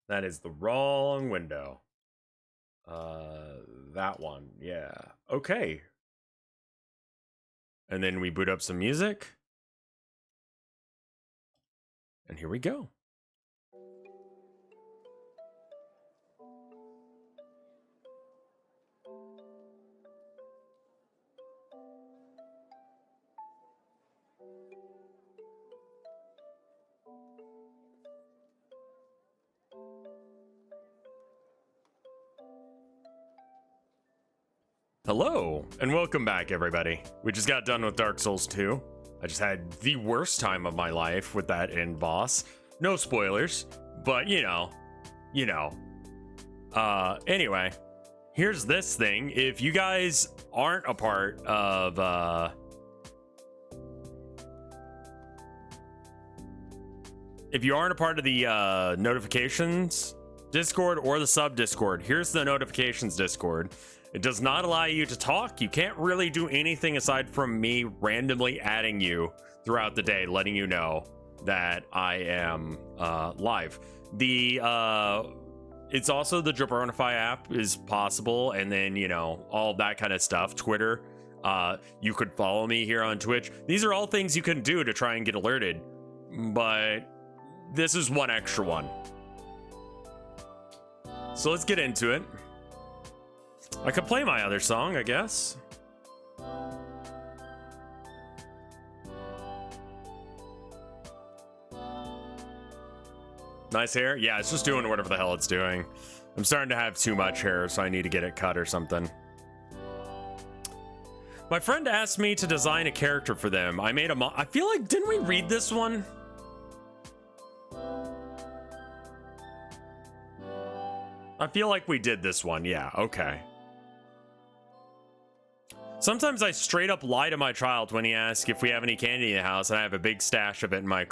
That is the wrong window. That one. Yeah. Okay. And then we boot up some music. And here we go. Hello, and welcome back, everybody. We just got done with Dark Souls 2. I just had the worst time of my life with that end boss. No spoilers, but you know. Anyway, here's this thing. If you guys aren't a part of, if you aren't a part of the notifications Discord or the sub Discord, here's the notifications Discord. It does not allow you to talk. You can't really do anything aside from me randomly adding you throughout the day, letting you know that I am live. It's also the Jabronify app is possible, and then, you know, all that kind of stuff. Twitter, you could follow me here on Twitch. These are all things you can do to try and get alerted, but this is one extra one. So let's get into it. I could play my other song, I guess. Nice hair? Yeah, it's just doing whatever the hell it's doing. I'm starting to have too much hair, so I need to get it cut or something. My friend asked me to design a character for them. I made a I feel like, didn't we read this one? I feel like we did this one. Yeah, okay. Sometimes I straight up lie to my child when he asks if we have any candy in the house, and I have a big stash of it in my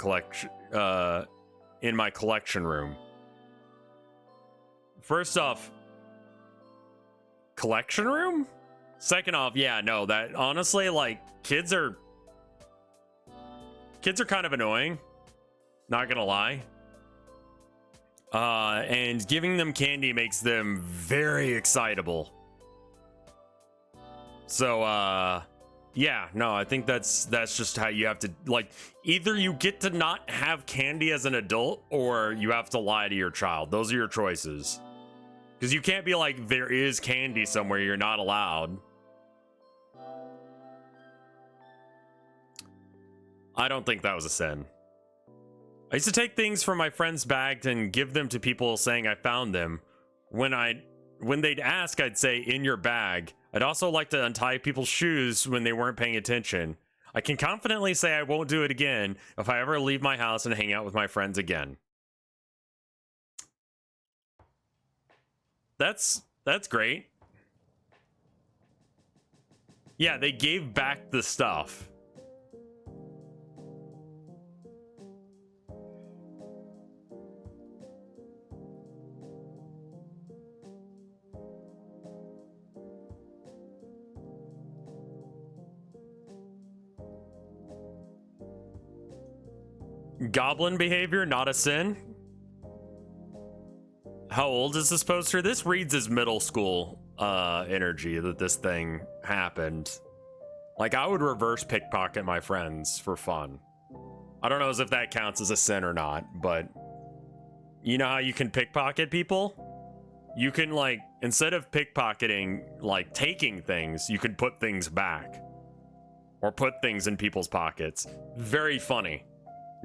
collection room. First off, collection room? Second off, yeah, no, that honestly, like, kids are kind of annoying. Not gonna lie. And giving them candy makes them very excitable. So, yeah, no, I think that's just how you have to, like, either you get to not have candy as an adult, or you have to lie to your child. Those are your choices. Because you can't be like, there is candy somewhere, you're not allowed. I don't think that was a sin. I used to take things from my friend's bag and give them to people saying I found them. When they'd ask, I'd say, in your bag. I'd also like to untie people's shoes when they weren't paying attention. I can confidently say I won't do it again if I ever leave my house and hang out with my friends again. That's great. Yeah, they gave back the stuff. Goblin behavior, not a sin. How old is this poster? This reads as middle school energy that this thing happened. Like, I would reverse pickpocket my friends for fun. I don't know as if that counts as a sin or not, but you know how you can pickpocket people? You can, like, instead of pickpocketing, like, taking things, you can put things back. Or put things in people's pockets. Very funny.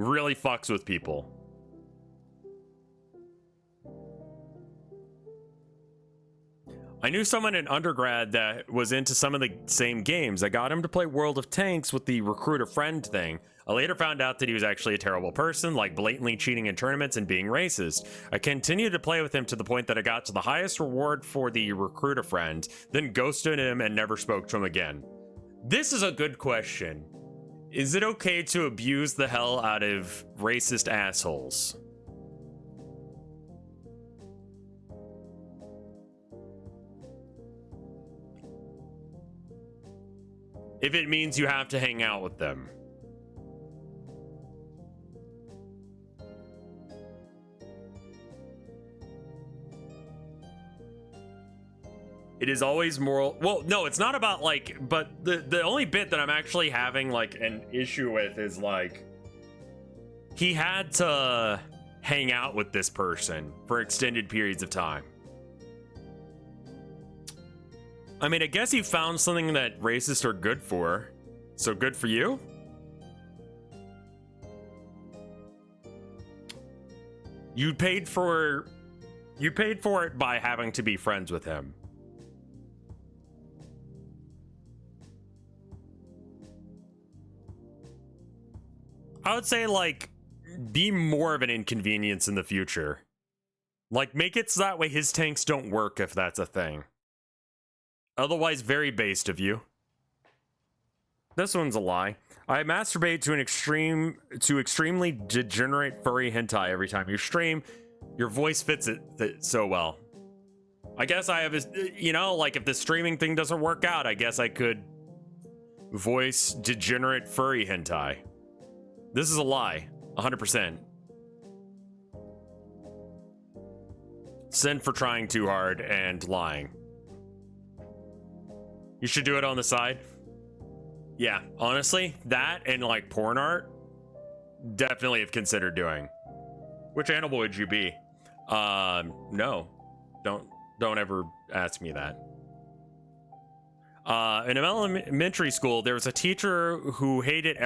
Really fucks with people. I knew someone in undergrad that was into some of the same games. I got him to play World of Tanks with the recruit a friend thing. I later found out that he was actually a terrible person, like blatantly cheating in tournaments and being racist. I continued to play with him to the point that I got to the highest reward for the recruit a friend, then ghosted him and never spoke to him again. This is a good question. Is it okay to abuse the hell out of racist assholes? If it means you have to hang out with them. It is always moral. Well, no, it's not about like, but the only bit that I'm actually having like an issue with is like, he had to hang out with this person for extended periods of time. I mean, I guess you found something that racists are good for. So good for you? You paid for it by having to be friends with him. I would say, like, be more of an inconvenience in the future. Like, make it so that way his tanks don't work if that's a thing. Otherwise, very based of you. This one's a lie. I masturbate to extremely degenerate furry hentai every time you stream. Your voice fits it so well. I guess I have a, you know, like if the streaming thing doesn't work out, I guess I could voice degenerate furry hentai. This is a lie, 100%. Sin for trying too hard and lying. You should do it on the side. Yeah, honestly, that and like porn art, definitely have considered doing. Which animal would you be? No, don't ever ask me that. In elementary school, there was a teacher who hated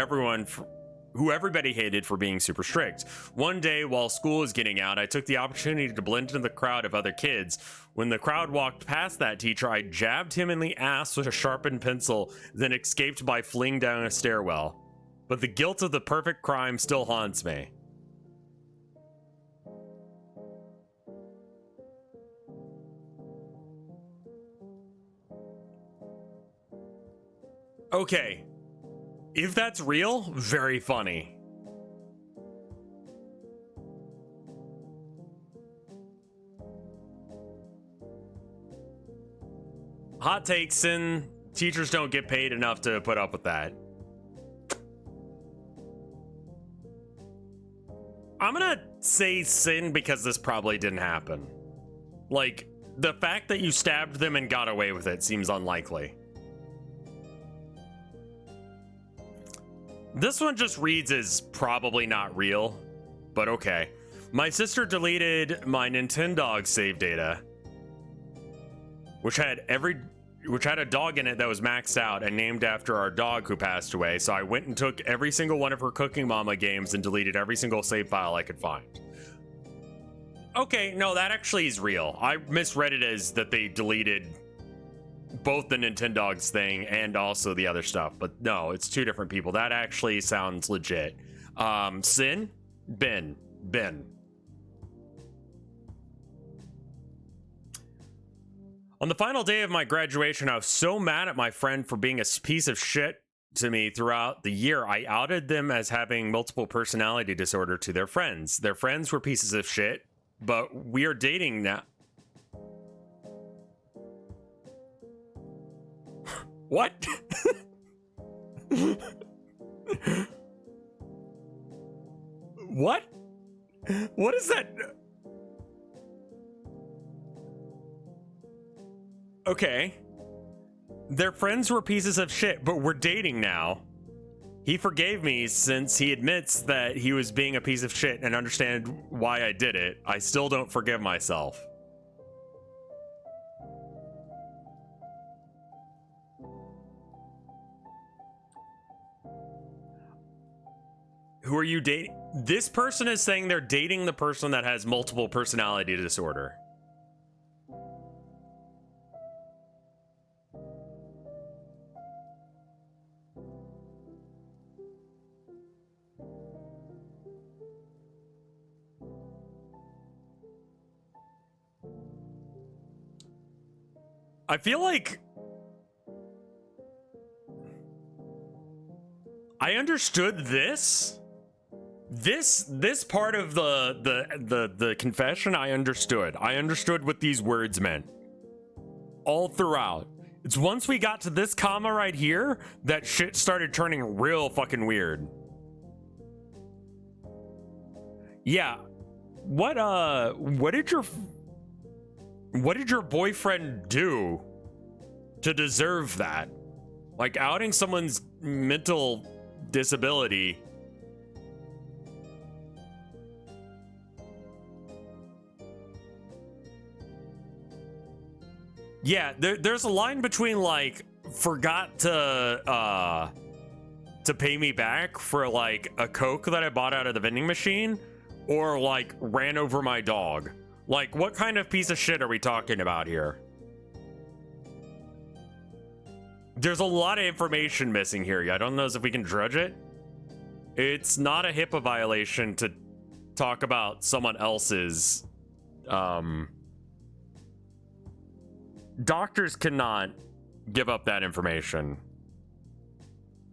who everybody hated for being super strict. One day, while school was getting out, I took the opportunity to blend into the crowd of other kids. When the crowd walked past that teacher, I jabbed him in the ass with a sharpened pencil, then escaped by fleeing down a stairwell. But the guilt of the perfect crime still haunts me. Okay. If that's real, very funny. Hot take, Sin. Teachers don't get paid enough to put up with that. I'm gonna say Sin because this probably didn't happen. Like, the fact that you stabbed them and got away with it seems unlikely. This one just reads as probably not real, but okay. My sister deleted my Nintendog save data, which had a dog in it that was maxed out and named after our dog who passed away. So I went and took every single one of her Cooking Mama games and deleted every single save file I could find. Okay, no, that actually is real. I misread it as that they deleted both the Nintendogs thing and also the other stuff, but no, it's two different people. That actually sounds legit. Sin? Ben. On the final day of my graduation, I was so mad at my friend for being a piece of shit to me throughout the year. I outed them as having multiple personality disorder to their friends. Their friends were pieces of shit, but we are dating now. What? What? What is that? Okay. Their friends were pieces of shit, but we're dating now. He forgave me since he admits that he was being a piece of shit and understand why I did it. I still don't forgive myself. Who are you dating? This person is saying they're dating the person that has multiple personality disorder. I feel like I understood this part of the confession. I understood what these words meant all throughout. It's once we got to this comma right here that shit started turning real fucking weird. Yeah. What did your boyfriend do? to deserve that. Like, outing someone's mental disability. Yeah, there's a line between, like, forgot to pay me back for, like, a Coke that I bought out of the vending machine, or, like, ran over my dog. Like, what kind of piece of shit are we talking about here? There's a lot of information missing here. I don't know if we can drudge it. It's not a HIPAA violation to talk about someone else's, doctors cannot give up that information.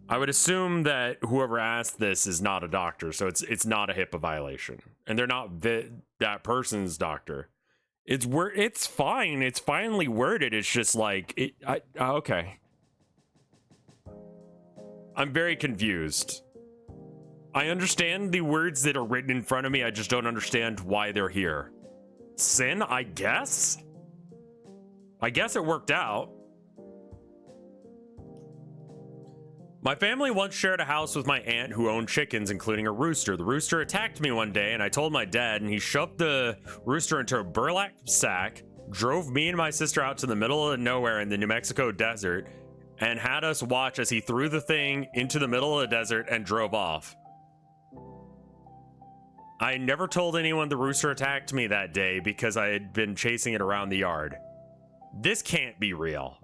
I would assume that whoever asked this is not a doctor, so it's not a HIPAA violation, and they're not that person's doctor. It's fine. It's finely worded. It's just like okay. I'm very confused. I understand the words that are written in front of me. I just don't understand why they're here. Sin, I guess? I guess it worked out. My family once shared a house with my aunt who owned chickens, including a rooster. The rooster attacked me one day, and I told my dad, and he shoved the rooster into a burlap sack, drove me and my sister out to the middle of nowhere in the New Mexico desert, and had us watch as he threw the thing into the middle of the desert and drove off. I never told anyone the rooster attacked me that day because I had been chasing it around the yard. This can't be real.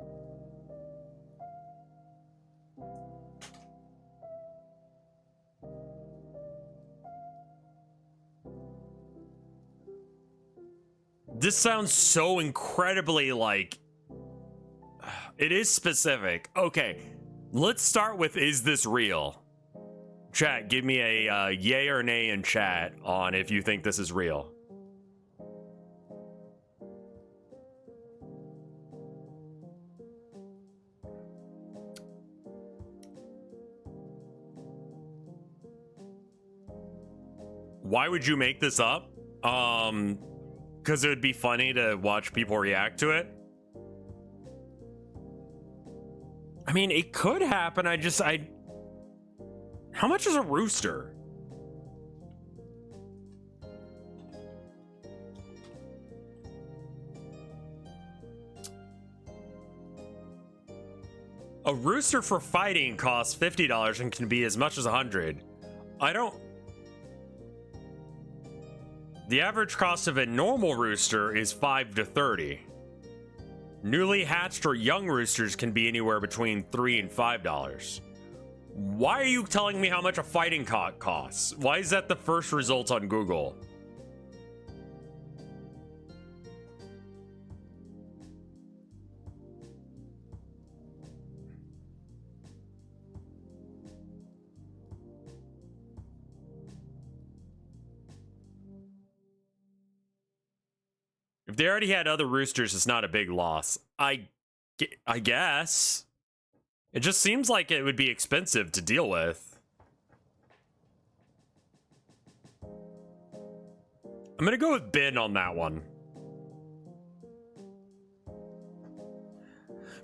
This sounds so incredibly like... It is specific. Okay, let's start with, is this real? Chat, give me a yay or nay in chat on if you think this is real. Why would you make this up? Because it would be funny to watch people react to it. I mean, it could happen. How much is a rooster? A rooster for fighting costs $50 and can be as much as $100. The average cost of a normal rooster is $5 to $30. Newly hatched or young roosters can be anywhere between $3 and $5. Why are you telling me how much a fighting cock costs? Why is that the first result on Google? If they already had other roosters, it's not a big loss. I guess. It just seems like it would be expensive to deal with. I'm gonna go with Ben on that one.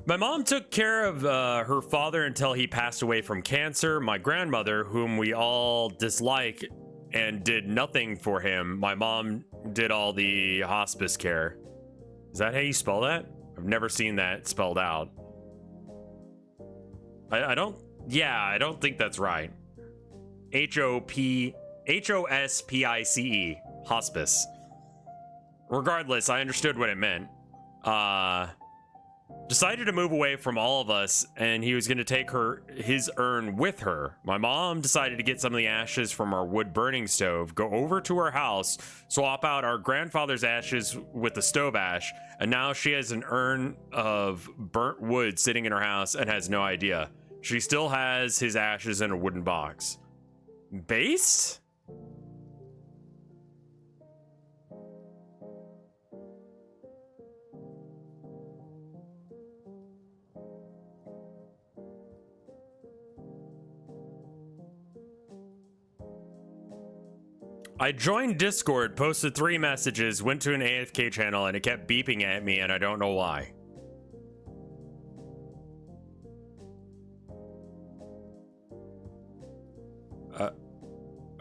My mom took care of her father until he passed away from cancer. My grandmother, whom we all dislike, and did nothing for him. My mom did all the hospice care. Is that how you spell that? I've never seen that spelled out. I don't think that's right. Hospice, hospice. Regardless, I understood what it meant. Decided to move away from all of us, and he was going to take his urn with her. My mom decided to get some of the ashes from our wood burning stove, go over to her house, swap out our grandfather's ashes with the stove ash, and now she has an urn of burnt wood sitting in her house and has no idea. She still has his ashes in a wooden box. Based? I joined Discord, posted 3 messages, went to an AFK channel, and it kept beeping at me, and I don't know why.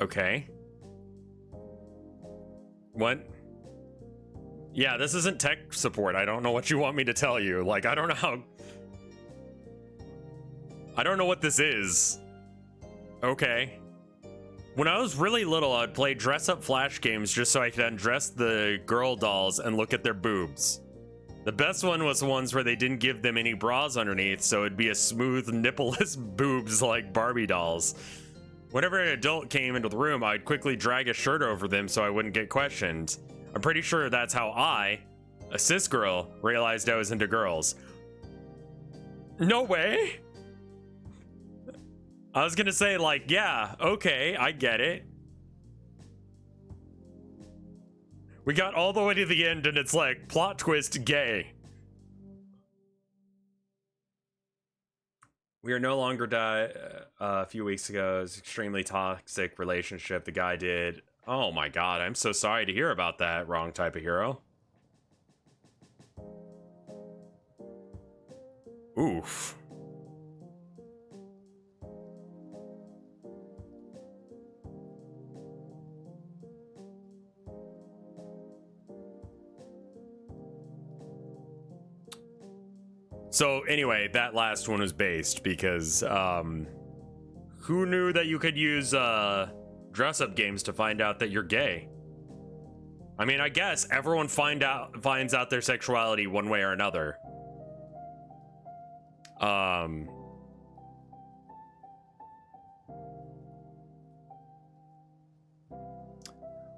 Okay. What? Yeah, this isn't tech support. I don't know what you want me to tell you. Like, I don't know how... I don't know what this is. Okay. When I was really little, I'd play dress-up flash games just so I could undress the girl dolls and look at their boobs. The best one was the ones where they didn't give them any bras underneath, so it'd be a smooth, nippleless boobs like Barbie dolls. Whenever an adult came into the room, I'd quickly drag a shirt over them so I wouldn't get questioned. I'm pretty sure that's how I, a cis girl, realized I was into girls. No way! I was gonna say, like, yeah, okay, I get it. We got all the way to the end and it's like, plot twist, gay. We are no longer a few weeks ago. It was an extremely toxic relationship the guy did. Oh my god, I'm so sorry to hear about that. Wrong type of hero. Oof. So anyway, that last one was based because who knew that you could use dress-up games to find out that you're gay? I mean, I guess everyone finds out their sexuality one way or another.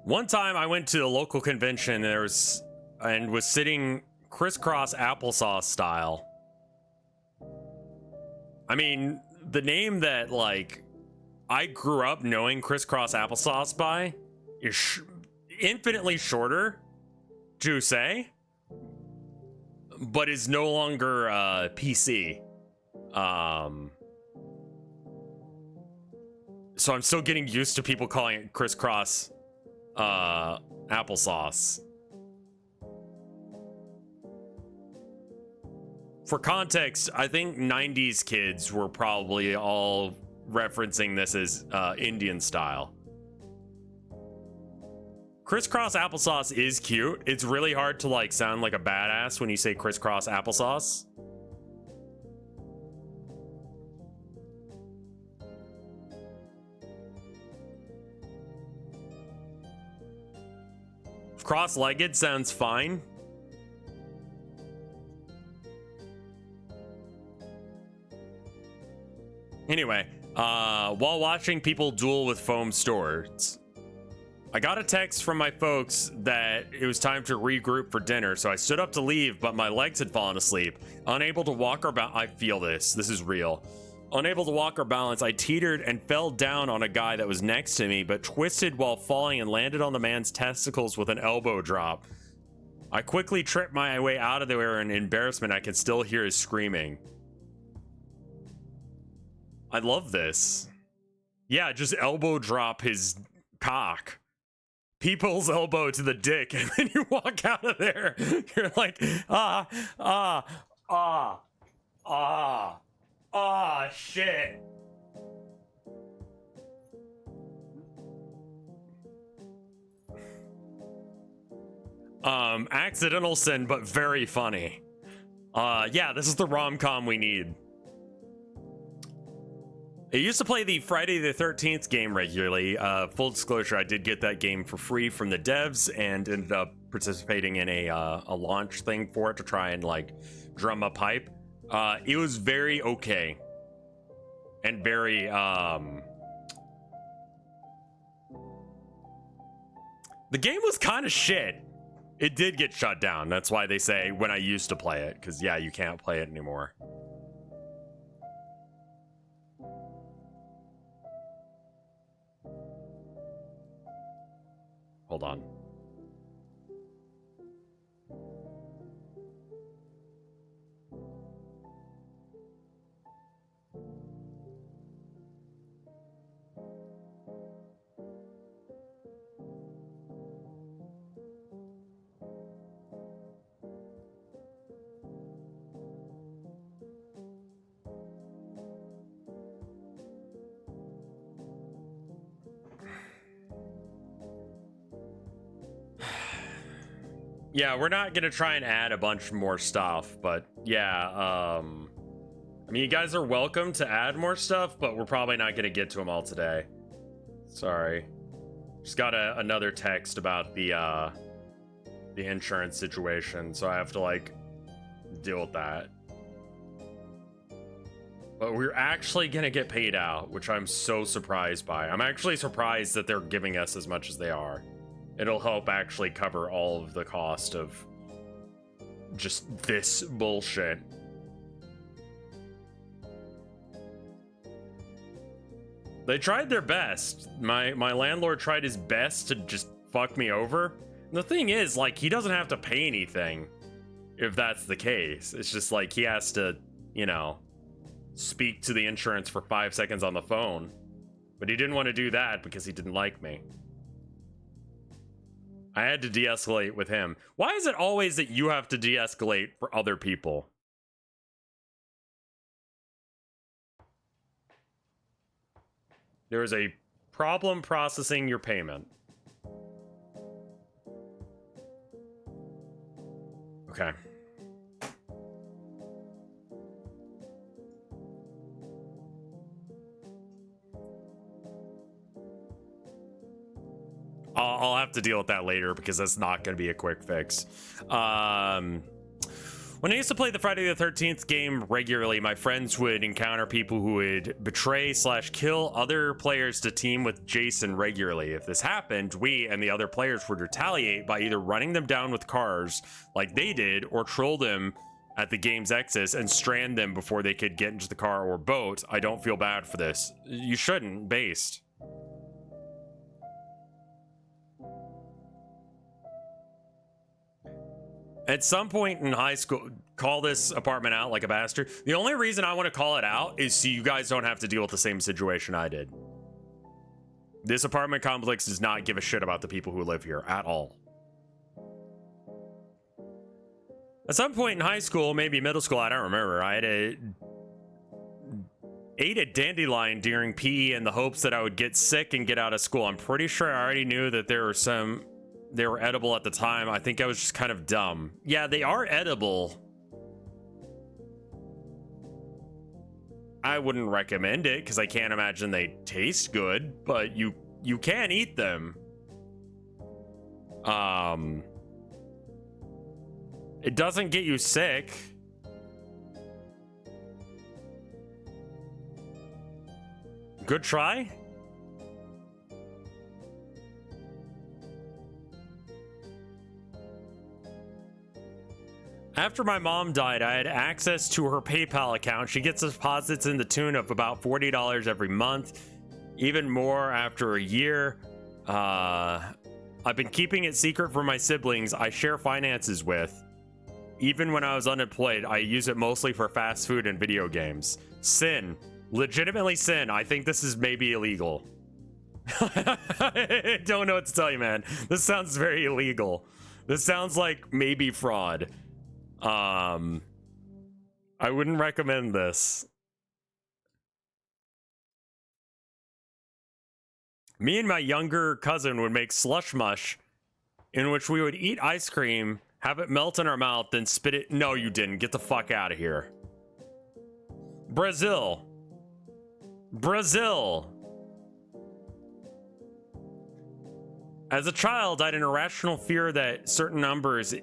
One time I went to a local convention and was sitting crisscross applesauce style. I mean, the name that, like, I grew up knowing crisscross applesauce by is infinitely shorter to say, but is no longer PC. So I'm still getting used to people calling it crisscross applesauce. For context, I think 90s kids were probably all referencing this as Indian style. Crisscross applesauce is cute. It's really hard to like sound like a badass when you say crisscross applesauce. Cross-legged sounds fine. Anyway, while watching people duel with foam swords, I got a text from my folks that it was time to regroup for dinner, so I stood up to leave, but my legs had fallen asleep. Unable to walk or balance, I feel this. This is real. Unable to walk or balance, I teetered and fell down on a guy that was next to me, but twisted while falling and landed on the man's testicles with an elbow drop. I quickly tripped my way out of there in embarrassment. I could still hear his screaming. I love this. Yeah, just elbow drop his cock. People's elbow to the dick, and then you walk out of there. You're like, shit. Accidental sin, but very funny. Yeah, this is the rom-com we need. I used to play the Friday the 13th game regularly. Full disclosure, I did get that game for free from the devs and ended up participating in a launch thing for it to try and like drum up hype. It was very okay. And very, the game was kind of shit. It did get shut down. That's why they say when I used to play it, because yeah, you can't play it anymore. Hold on. Yeah, we're not gonna try and add a bunch more stuff, but yeah, I mean, you guys are welcome to add more stuff, but we're probably not gonna get to them all today. Sorry. Just got another text about the insurance situation, so I have to, like, deal with that. But we're actually gonna get paid out, which I'm so surprised by. I'm actually surprised that they're giving us as much as they are. It'll help actually cover all of the cost of just this bullshit. They tried their best. My landlord tried his best to just fuck me over. And the thing is, like, he doesn't have to pay anything if that's the case. It's just like he has to, you know, speak to the insurance for 5 seconds on the phone. But he didn't want to do that because he didn't like me. I had to de-escalate with him. Why is it always that you have to de-escalate for other people? There is a problem processing your payment. Okay. I'll have to deal with that later because that's not going to be a quick fix. When I used to play the Friday the 13th game regularly, my friends would encounter people who would betray/kill other players to team with Jason regularly. If this happened, we and the other players would retaliate by either running them down with cars like they did or troll them at the game's exits and strand them before they could get into the car or boat. I don't feel bad for this. You shouldn't, based. At some point in high school, call this apartment out like a bastard. The only reason I want to call it out is so you guys don't have to deal with the same situation I did. This apartment complex does not give a shit about the people who live here at all. At some point in high school, maybe middle school, I don't remember, I ate a dandelion during PE in the hopes that I would get sick and get out of school. I'm pretty sure I already knew that they were edible at the time. I think I was just kind of dumb. Yeah, they are edible. I wouldn't recommend it because I can't imagine they taste good, but you can eat them. It doesn't get you sick. Good try. After my mom died, I had access to her PayPal account. She gets deposits in the tune of about $40 every month, even more after a year. I've been keeping it secret from my siblings I share finances with. Even when I was unemployed, I use it mostly for fast food and video games. Sin. Legitimately sin. I think this is maybe illegal. I don't know what to tell you, man. This sounds very illegal. This sounds like maybe fraud. I wouldn't recommend this. Me and my younger cousin would make slush mush in which we would eat ice cream, have it melt in our mouth, then spit it. No, you didn't. Get the fuck out of here. Brazil. Brazil. As a child, I had an irrational fear that certain numbers,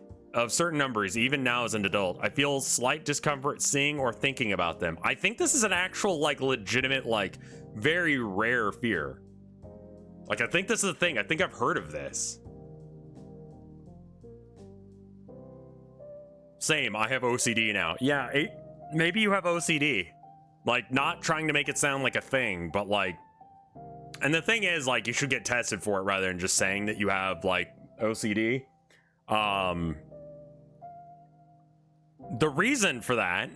even now as an adult. I feel slight discomfort seeing or thinking about them. I think this is an actual, like, legitimate, like, very rare fear. Like, I think this is a thing. I think I've heard of this. Same, I have OCD now. Yeah, maybe you have OCD. Like, not trying to make it sound like a thing, but, like... And the thing is, like, you should get tested for it rather than just saying that you have, like, OCD. The reason for that,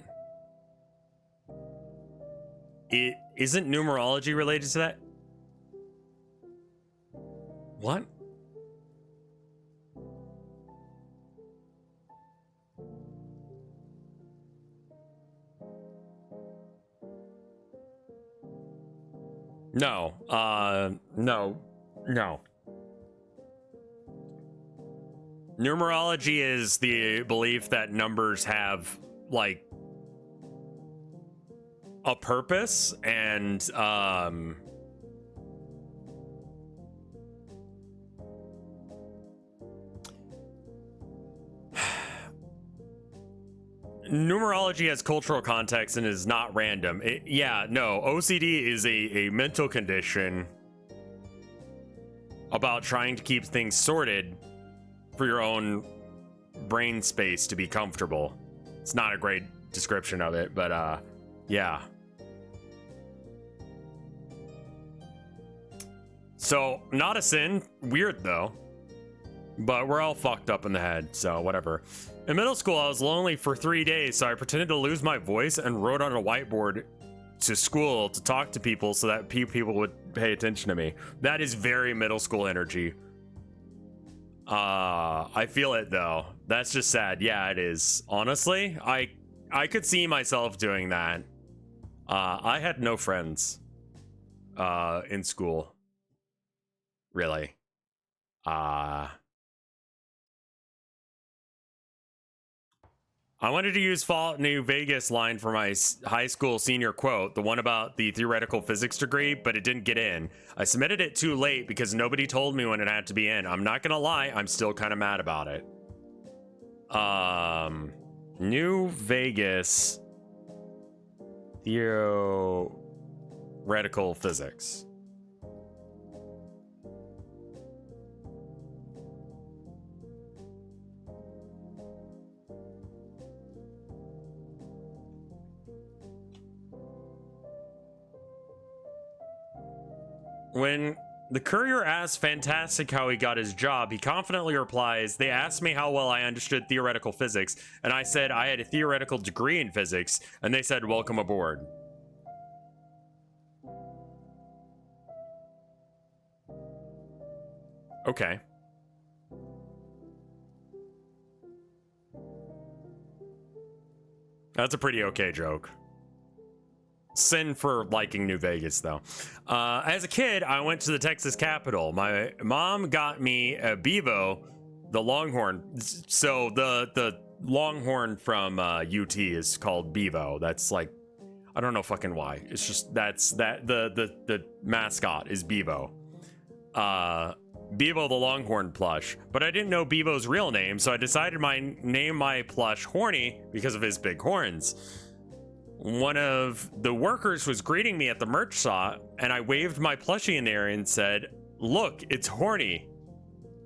it isn't numerology related to that. What? No, no. Numerology is the belief that numbers have, like, a purpose, and numerology has cultural context and is not random. Yeah, no, OCD is a mental condition about trying to keep things sorted for your own brain space to be comfortable. It's not a great description of it, but yeah. So, not a sin. Weird, though. But we're all fucked up in the head, so whatever. In middle school, I was lonely for 3 days, so I pretended to lose my voice and wrote on a whiteboard to school to talk to people so that people would pay attention to me. That is very middle school energy. I feel it, though. That's just sad. Yeah, it is. Honestly, I could see myself doing that. I had no friends in school. Really. I wanted to use Fallout New Vegas line for my high school senior quote, the one about the theoretical physics degree, but it didn't get in. I submitted it too late because nobody told me when it had to be in. I'm not gonna lie, I'm still kind of mad about it. New Vegas theoretical physics. When the courier asks Fantastic how he got his job, he confidently replies, "They asked me how well I understood theoretical physics, and I said I had a theoretical degree in physics, and they said, welcome aboard." Okay. That's a pretty okay joke. Sin for liking New Vegas, though. As a kid, I went to the Texas Capitol. My mom got me a Bevo, the Longhorn. So the Longhorn from UT is called Bevo. That's like, I don't know fucking why. It's just the mascot is Bevo. Bevo the Longhorn plush. But I didn't know Bevo's real name, so I decided name my plush Horny because of his big horns. One of the workers was greeting me at the merch shop, and I waved my plushie in there and said, "Look, it's Horny."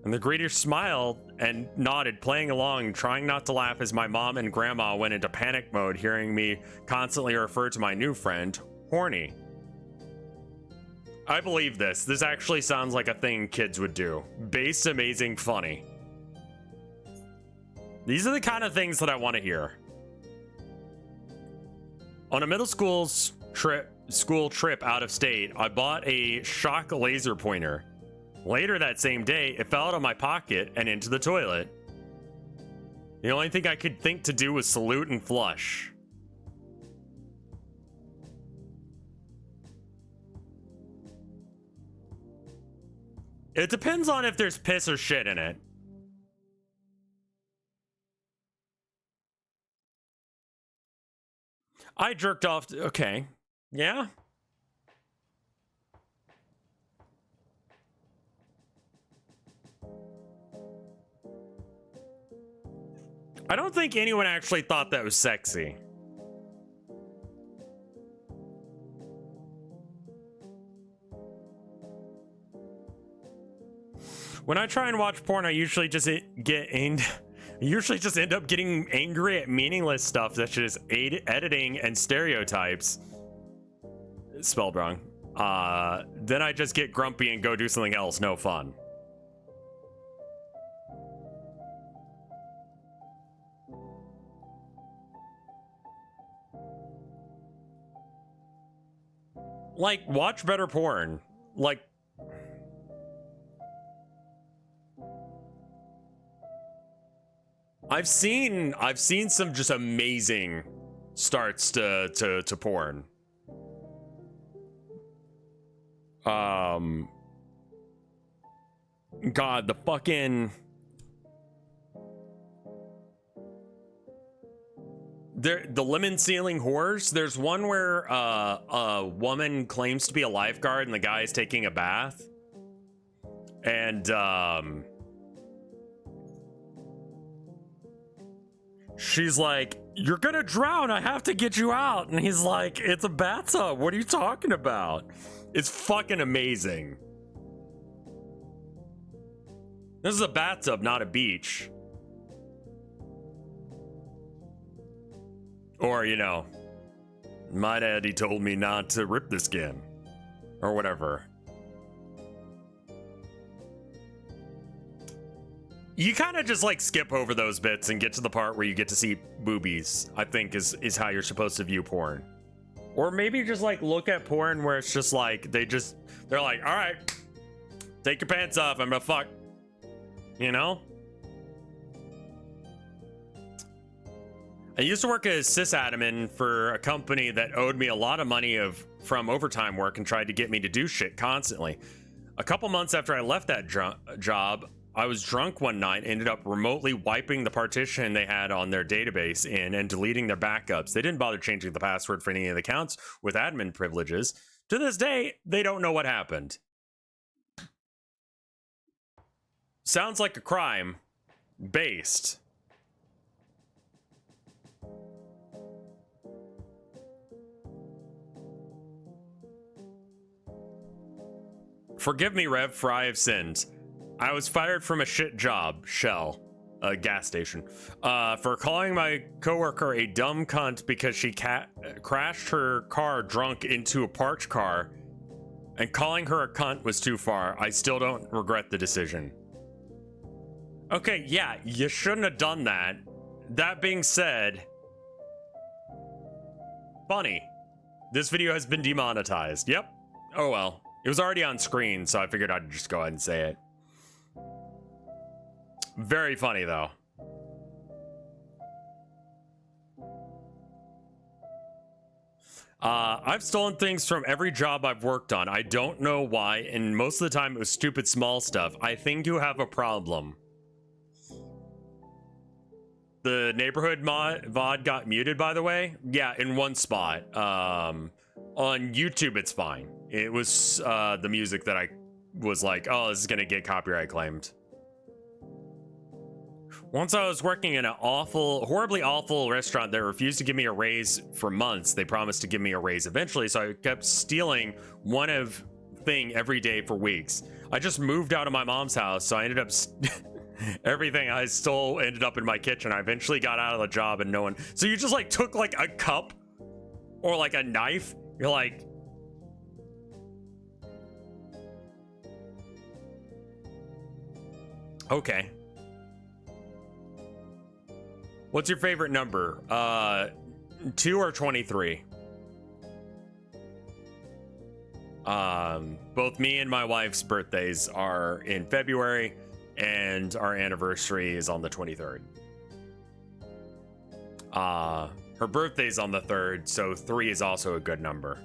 And the greeter smiled and nodded, playing along, trying not to laugh as my mom and grandma went into panic mode, hearing me constantly refer to my new friend, Horny. I believe this. This actually sounds like a thing kids would do. Based, amazing, funny. These are the kind of things that I want to hear. On a middle school trip out of state, I bought a shock laser pointer. Later that same day, it fell out of my pocket and into the toilet. The only thing I could think to do was salute and flush. It depends on if there's piss or shit in it. I jerked off. Okay. Yeah. I don't think anyone actually thought that was sexy. When I try and watch porn, I usually just end up getting angry at meaningless stuff such as editing and stereotypes. Spelled wrong. Then I just get grumpy and go do something else. No fun. Like, watch better porn. Like, I've seen some just amazing starts to porn. God, the fucking The lemon ceiling whores. There's one where a woman claims to be a lifeguard and the guy is taking a bath, and she's like, "You're gonna drown. I have to get you out." And he's like, "It's a bathtub. What are you talking about?" It's fucking amazing. This is a bathtub, not a beach. Or, you know, my daddy told me not to rip the skin. Or whatever. You kind of just like skip over those bits and get to the part where you get to see boobies, I think is how you're supposed to view porn. Or maybe just like look at porn where it's just like, they're like, all right, take your pants off, I'm gonna fuck. You know? I used to work as sysadmin for a company that owed me a lot of money from overtime work and tried to get me to do shit constantly. A couple months after I left that job, I was drunk one night, ended up remotely wiping the partition they had on their database and deleting their backups. They didn't bother changing the password for any of the accounts with admin privileges. To this day, they don't know what happened. Sounds like a crime. Based. Forgive me, Rev, for I have sinned. I was fired from a shit job, Shell, a gas station, for calling my coworker a dumb cunt because she crashed her car drunk into a parked car, and calling her a cunt was too far. I still don't regret the decision. Okay, yeah, you shouldn't have done that. That being said, funny. This video has been demonetized. Yep. Oh well. It was already on screen, so I figured I'd just go ahead and say it. Very funny, though. I've stolen things from every job I've worked on. I don't know why, and most of the time it was stupid small stuff. I think you have a problem. The neighborhood VOD got muted, by the way. Yeah, in one spot. On YouTube, it's fine. It was the music that I was like, oh, this is gonna get copyright claimed. Once I was working in an horribly awful restaurant that refused to give me a raise for months. They promised to give me a raise eventually, so I kept stealing one thing every day for weeks. I just moved out of my mom's house, so I ended up everything I stole ended up in my kitchen. I eventually got out of the job and no one. So you just like took like a cup or like a knife. You're like, okay. What's your favorite number? 2 or 23? Both me and my wife's birthdays are in February, and our anniversary is on the 23rd. Her birthday's on the 3rd, so 3 is also a good number.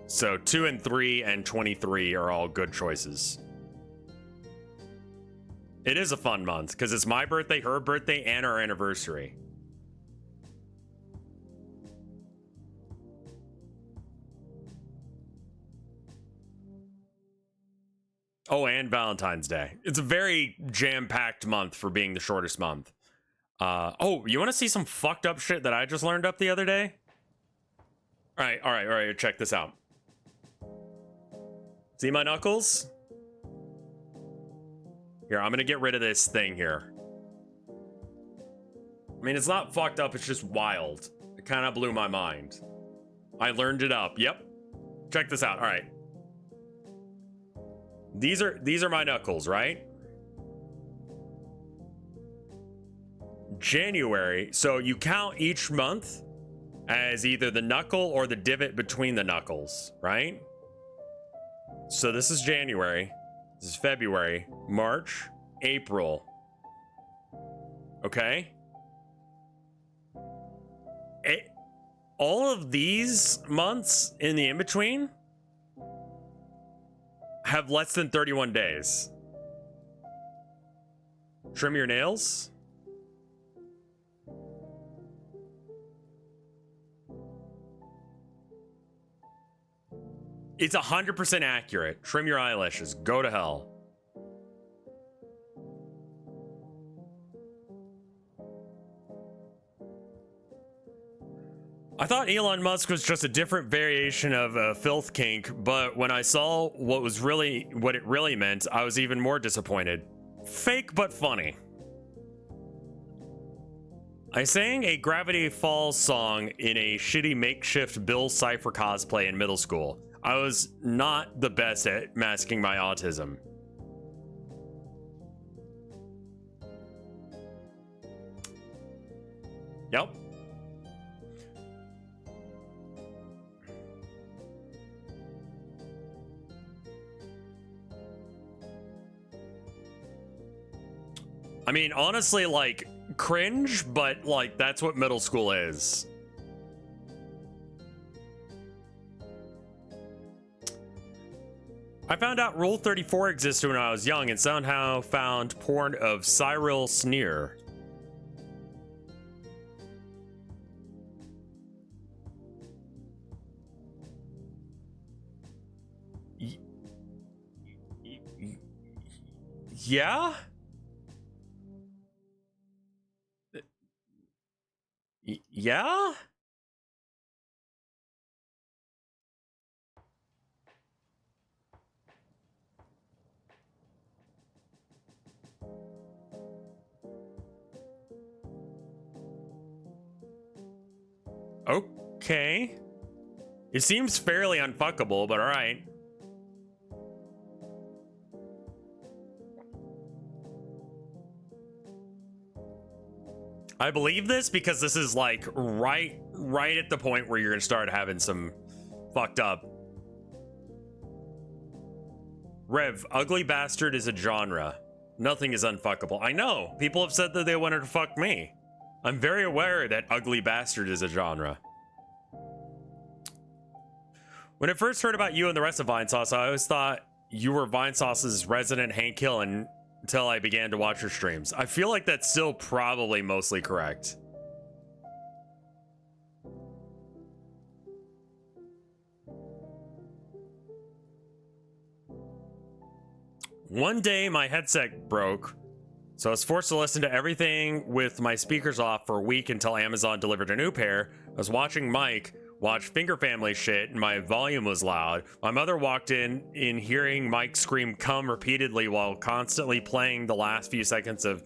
So 2 and 3 and 23 are all good choices. It is a fun month because it's my birthday, her birthday, and our anniversary. Oh, and Valentine's Day. It's a very jam-packed month for being the shortest month. Oh, you want to see some fucked up shit that I just learned up the other day? All right, check this out. See my knuckles? Here, I'm gonna get rid of this thing here. I mean, it's not fucked up, it's just wild. It kind of blew my mind. I learned it up, yep. Check this out, all right. These are my knuckles, right? January, so you count each month as either the knuckle or the divot between the knuckles, right? So this is January, this is February, March, April. Okay? All of these months in the in-between have less than 31 days. Trim your nails? It's 100% accurate. Trim your eyelashes. Go to hell. I thought Elon Musk was just a different variation of a filth kink, but when I saw what it really meant, I was even more disappointed. Fake but funny. I sang a Gravity Falls song in a shitty makeshift Bill Cipher cosplay in middle school. I was not the best at masking my autism. Yep. I mean, honestly, like, cringe, but, like, that's what middle school is. I found out Rule 34 existed when I was young and somehow found porn of Cyril Sneer. Yeah? Yeah? Okay. It seems fairly unfuckable, but alright. I believe this because this is like right at the point where you're gonna start having some fucked up. Rev, ugly bastard is a genre. Nothing is unfuckable. I know. People have said that they wanted to fuck me. I'm very aware that ugly bastard is a genre. When I first heard about you and the rest of Vinesauce, I always thought you were Vinesauce's resident Hank Hill until I began to watch your streams. I feel like that's still probably mostly correct. One day my headset broke, so I was forced to listen to everything with my speakers off for a week until Amazon delivered a new pair. I was watching Mike watch Finger Family shit and my volume was loud. My mother walked in hearing Mike scream "come" repeatedly while constantly playing the last few seconds of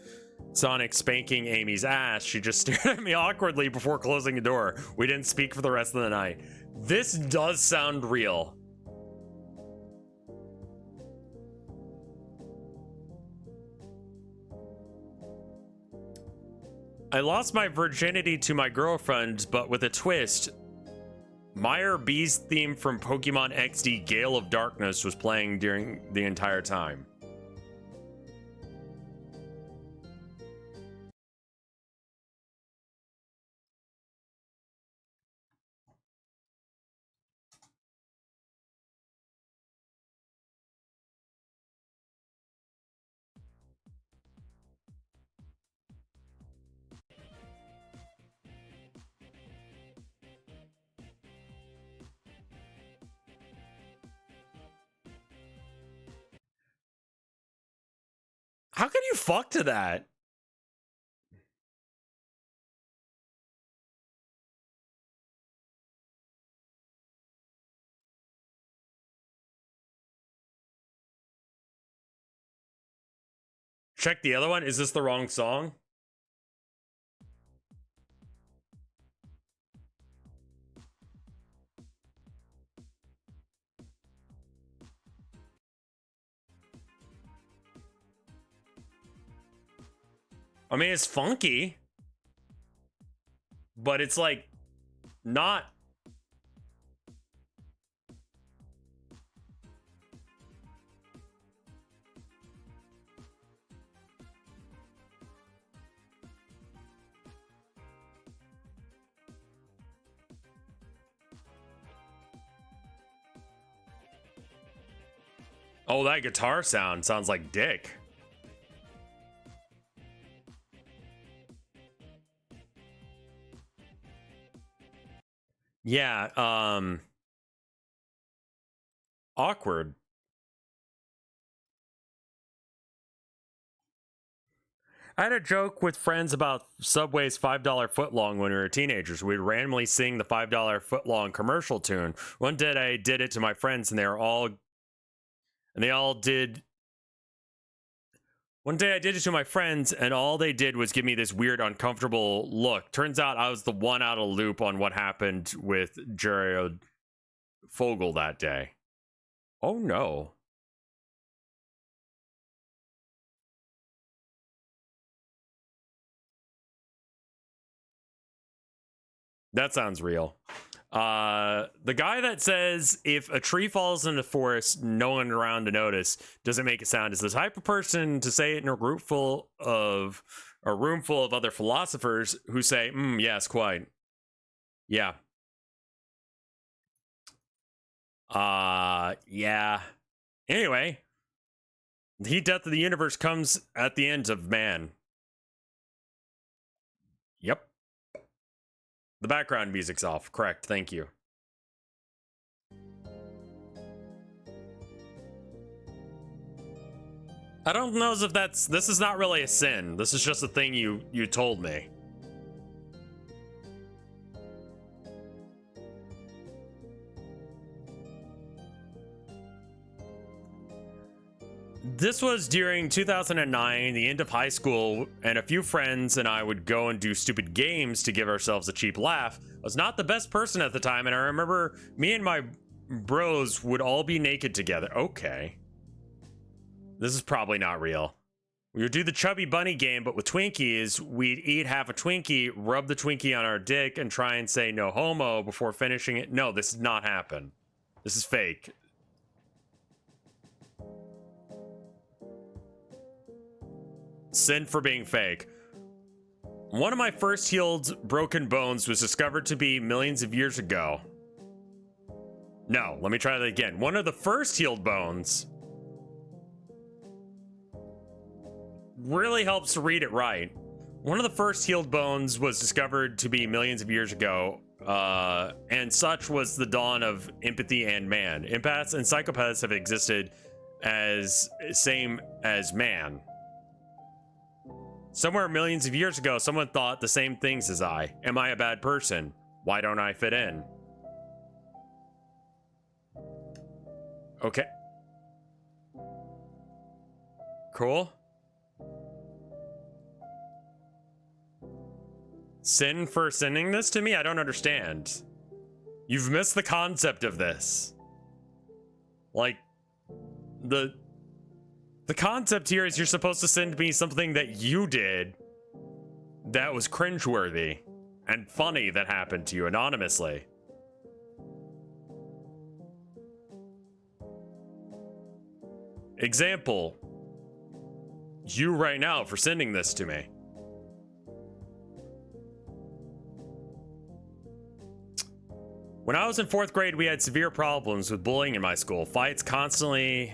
Sonic spanking Amy's ass. She just stared at me awkwardly before closing the door. We didn't speak for the rest of the night. This does sound real. I lost my virginity to my girlfriend, but with a twist. Meyer B's theme from Pokemon XD Gale of Darkness was playing during the entire time. How can you fuck to that? Check the other one. Is this the wrong song? I mean, it's funky, but it's like not. Oh, that guitar sound sounds like dick. Yeah, Awkward. I had a joke with friends about Subway's $5 footlong when we were teenagers. We'd randomly sing the $5 footlong commercial tune. One day I did it to my friends, and they all did. One day I did it to my friends, and all they did was give me this weird, uncomfortable look. Turns out I was the one out of the loop on what happened with Jared Fogle that day. Oh no. That sounds real. The guy that says if a tree falls in the forest, no one around to notice, doesn't make a sound, is the type of person to say it in a room full of other philosophers who say, yes, quite. Yeah. Yeah. Anyway, the heat death of the universe comes at the end of man. Yep. The background music's off. Correct. Thank you. I don't know if this is not really a sin. This is just a thing you told me. This was during 2009, the end of high school, and a few friends and I would go and do stupid games to give ourselves a cheap laugh. I was not the best person at the time, and I remember me and my bros would all be naked together. Okay. This is probably not real. We would do the chubby bunny game, but with Twinkies. We'd eat half a Twinkie, rub the Twinkie on our dick, and try and say no homo before finishing it. No, this did not happen. This is fake. Sin for being fake. One of my first healed broken bones was discovered to be millions of years ago. No, let me try that again. One of the first healed bones really helps to read it right. One of the first healed bones was discovered to be millions of years ago, and such was the dawn of empathy and man. Empaths and psychopaths have existed as same as man. Somewhere millions of years ago, someone thought the same things as I. Am I a bad person? Why don't I fit in? Okay. Cool. Sin for sending this to me? I don't understand. You've missed the concept of this. Like, the concept here is you're supposed to send me something that you did that was cringeworthy and funny that happened to you anonymously. Example, you right now for sending this to me. When I was in 4th grade, we had severe problems with bullying in my school. Fights constantly,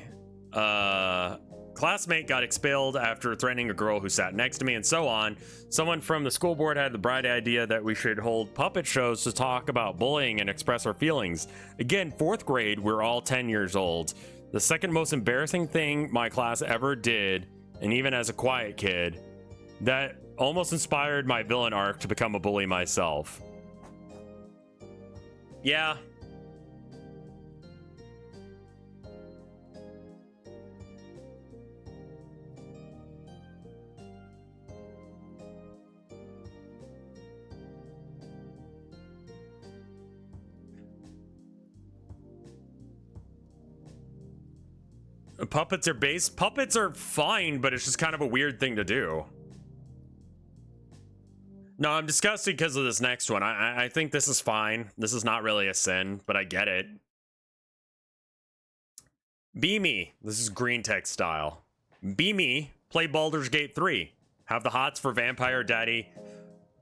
classmate got expelled after threatening a girl who sat next to me, and so on. Someone from the school board had the bright idea that we should hold puppet shows to talk about bullying and express our feelings. Again, 4th grade, we're all 10 years old. The second most embarrassing thing my class ever did, and even as a quiet kid, that almost inspired my villain arc to become a bully myself. Yeah. Puppets are fine, but it's just kind of a weird thing to do. No, I'm disgusted because of this next one. I think this is fine. This is not really a sin, but I get it. Be me. This is green text style. Be me. Play Baldur's Gate 3. Have the hots for vampire daddy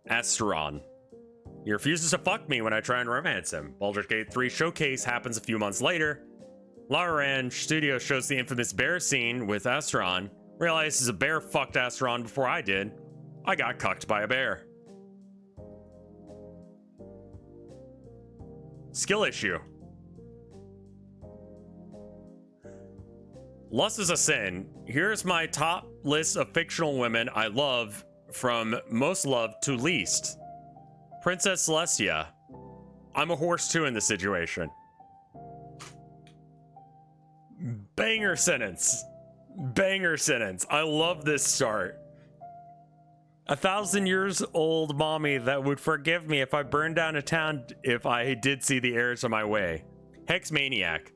Asteron. He refuses to fuck me when I try and romance him. Baldur's Gate 3 showcase happens a few months later. La Orange Studio shows the infamous bear scene with Asteron. Realizes a bear fucked Asteron before I did. I got cucked by a bear. Skill issue. Lust is a sin. Here's my top list of fictional women I love from most loved to least. Princess Celestia. I'm a horse too in this situation. Banger sentence. Banger sentence. I love this start. 1,000 years old mommy that would forgive me if I burned down a town if I did see the heirs on my way. Hex Maniac.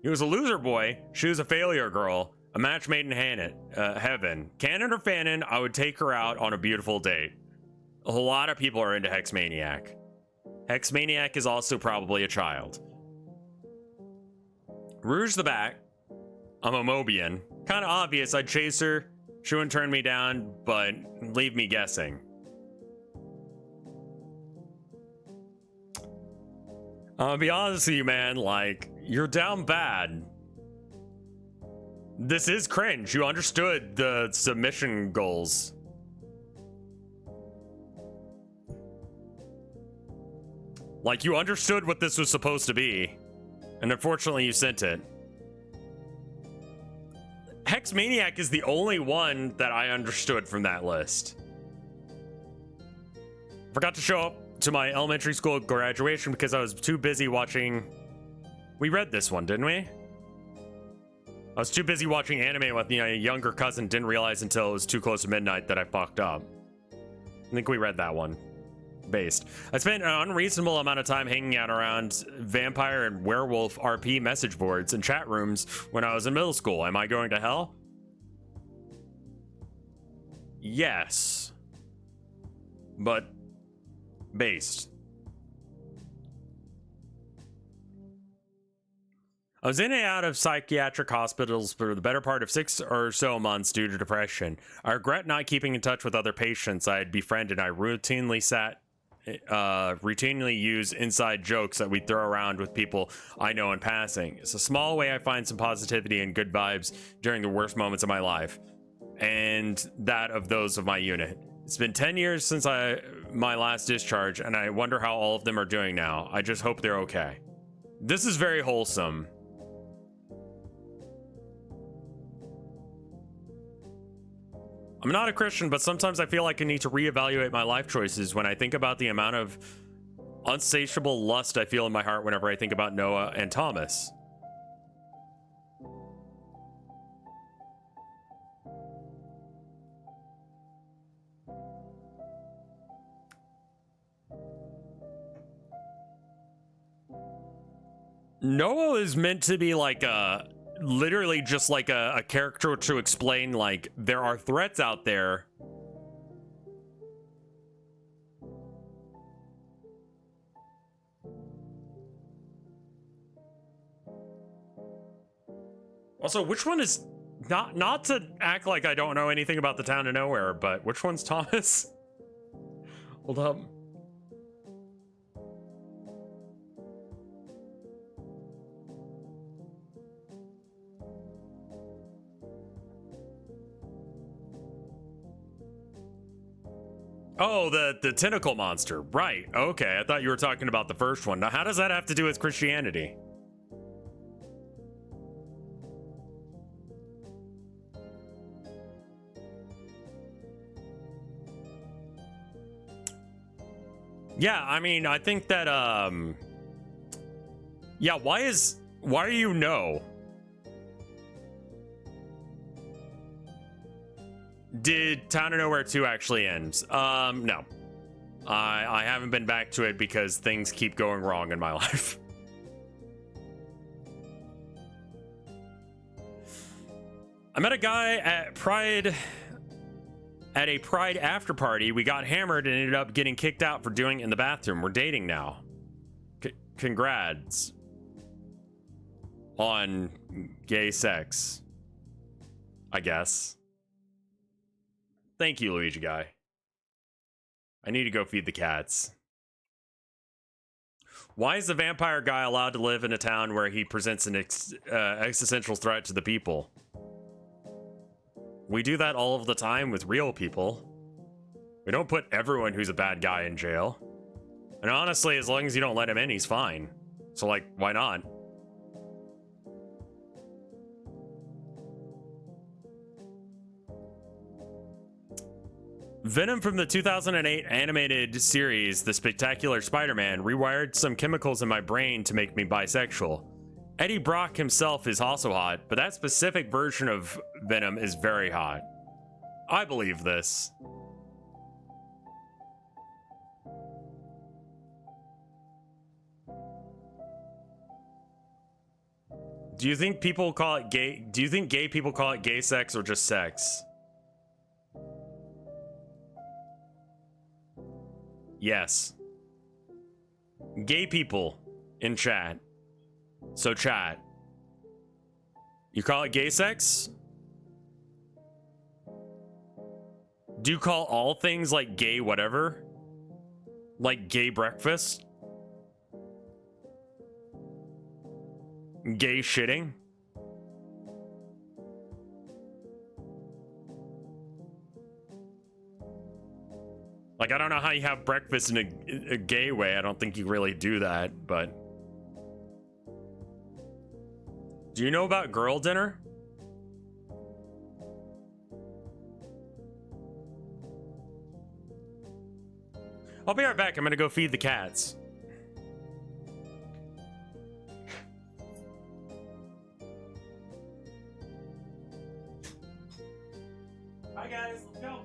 He was a loser boy. She was a failure girl. A match made in heaven. Canon or fanon, I would take her out on a beautiful date. A lot of people are into Hex Maniac. Hex Maniac is also probably a child. Rouge the Bat. I'm a Mobian. Kind of obvious I'd chase her. She wouldn't turn me down, but leave me guessing. I'll be honest with you, man, like, you're down bad. This is cringe. You understood the submission goals. Like, you understood what this was supposed to be. And unfortunately, you sent it. Hex Maniac is the only one that I understood from that list. Forgot to show up to my elementary school graduation because I was too busy watching... We read this one, didn't we? I was too busy watching anime with my younger cousin, didn't realize until it was too close to midnight that I fucked up. I think we read that one. Based. I spent an unreasonable amount of time hanging out around vampire and werewolf RP message boards and chat rooms when I was in middle school. Am I going to hell? Yes. But based. I was in and out of psychiatric hospitals for the better part of 6 or so months due to depression. I regret not keeping in touch with other patients I had befriended. I routinely use inside jokes that we throw around with people I know in passing. It's a small way I find some positivity and good vibes during the worst moments of my life, and that of those of my unit. It's been 10 years since my last discharge, and I wonder how all of them are doing now. I just hope they're okay. This is very wholesome. I'm not a Christian, but sometimes I feel like I need to reevaluate my life choices when I think about the amount of unsatiable lust I feel in my heart whenever I think about Noah and Thomas. Noah is meant to be like a... literally just like a character to explain, like, there are threats out there. Also, which one is... Not to act like I don't know anything about the Town of Nowhere, but which one's Thomas? Hold up. Oh, the tentacle monster. Right. Okay, I thought you were talking about the first one. Now, how does that have to do with Christianity? Yeah, I mean, I think that, yeah, why do you know? Did Town of Nowhere 2 actually end? No. I haven't been back to it because things keep going wrong in my life. I met a guy at a Pride after party. We got hammered and ended up getting kicked out for doing it in the bathroom. We're dating now. Congrats on gay sex, I guess. Thank you, Luigi guy. I need to go feed the cats. Why is the vampire guy allowed to live in a town where he presents an existential threat to the people? We do that all of the time with real people. We don't put everyone who's a bad guy in jail. And honestly, as long as you don't let him in, he's fine. So, like, why not? Venom from the 2008 animated series, The Spectacular Spider-Man, rewired some chemicals in my brain to make me bisexual. Eddie Brock himself is also hot, but that specific version of Venom is very hot. I believe this. Do you think people call it gay? Do you think gay people call it gay sex or just sex? Yes. Gay people in chat. So chat. You call it gay sex? Do you call all things like gay whatever? Like gay breakfast? Gay shitting? Like, I don't know how you have breakfast in a gay way. I don't think you really do that, but... Do you know about girl dinner? I'll be right back. I'm gonna go feed the cats. Hi guys, let's go.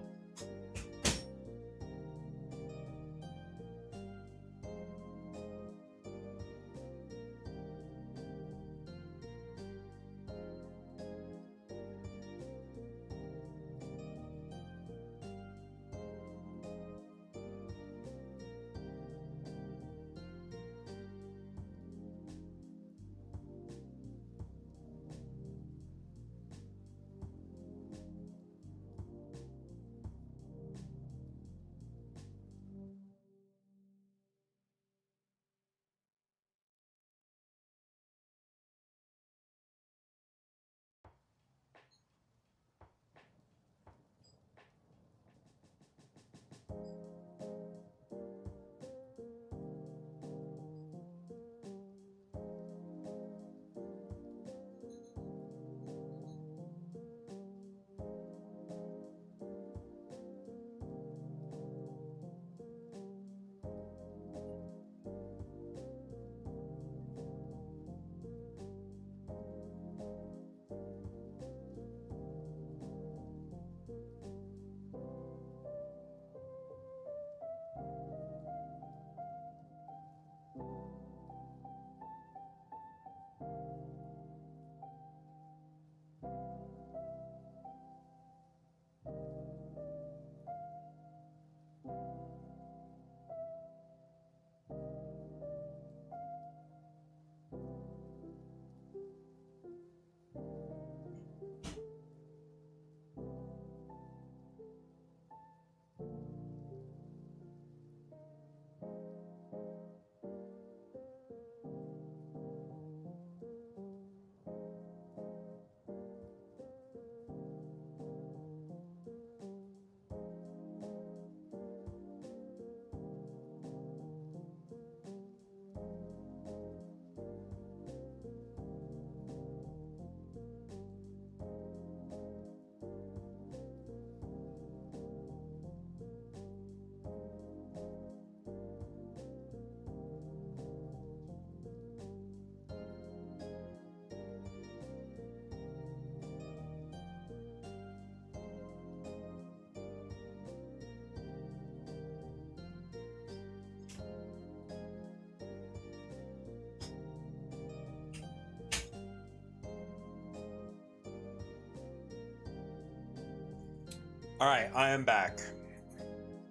All right, I am back.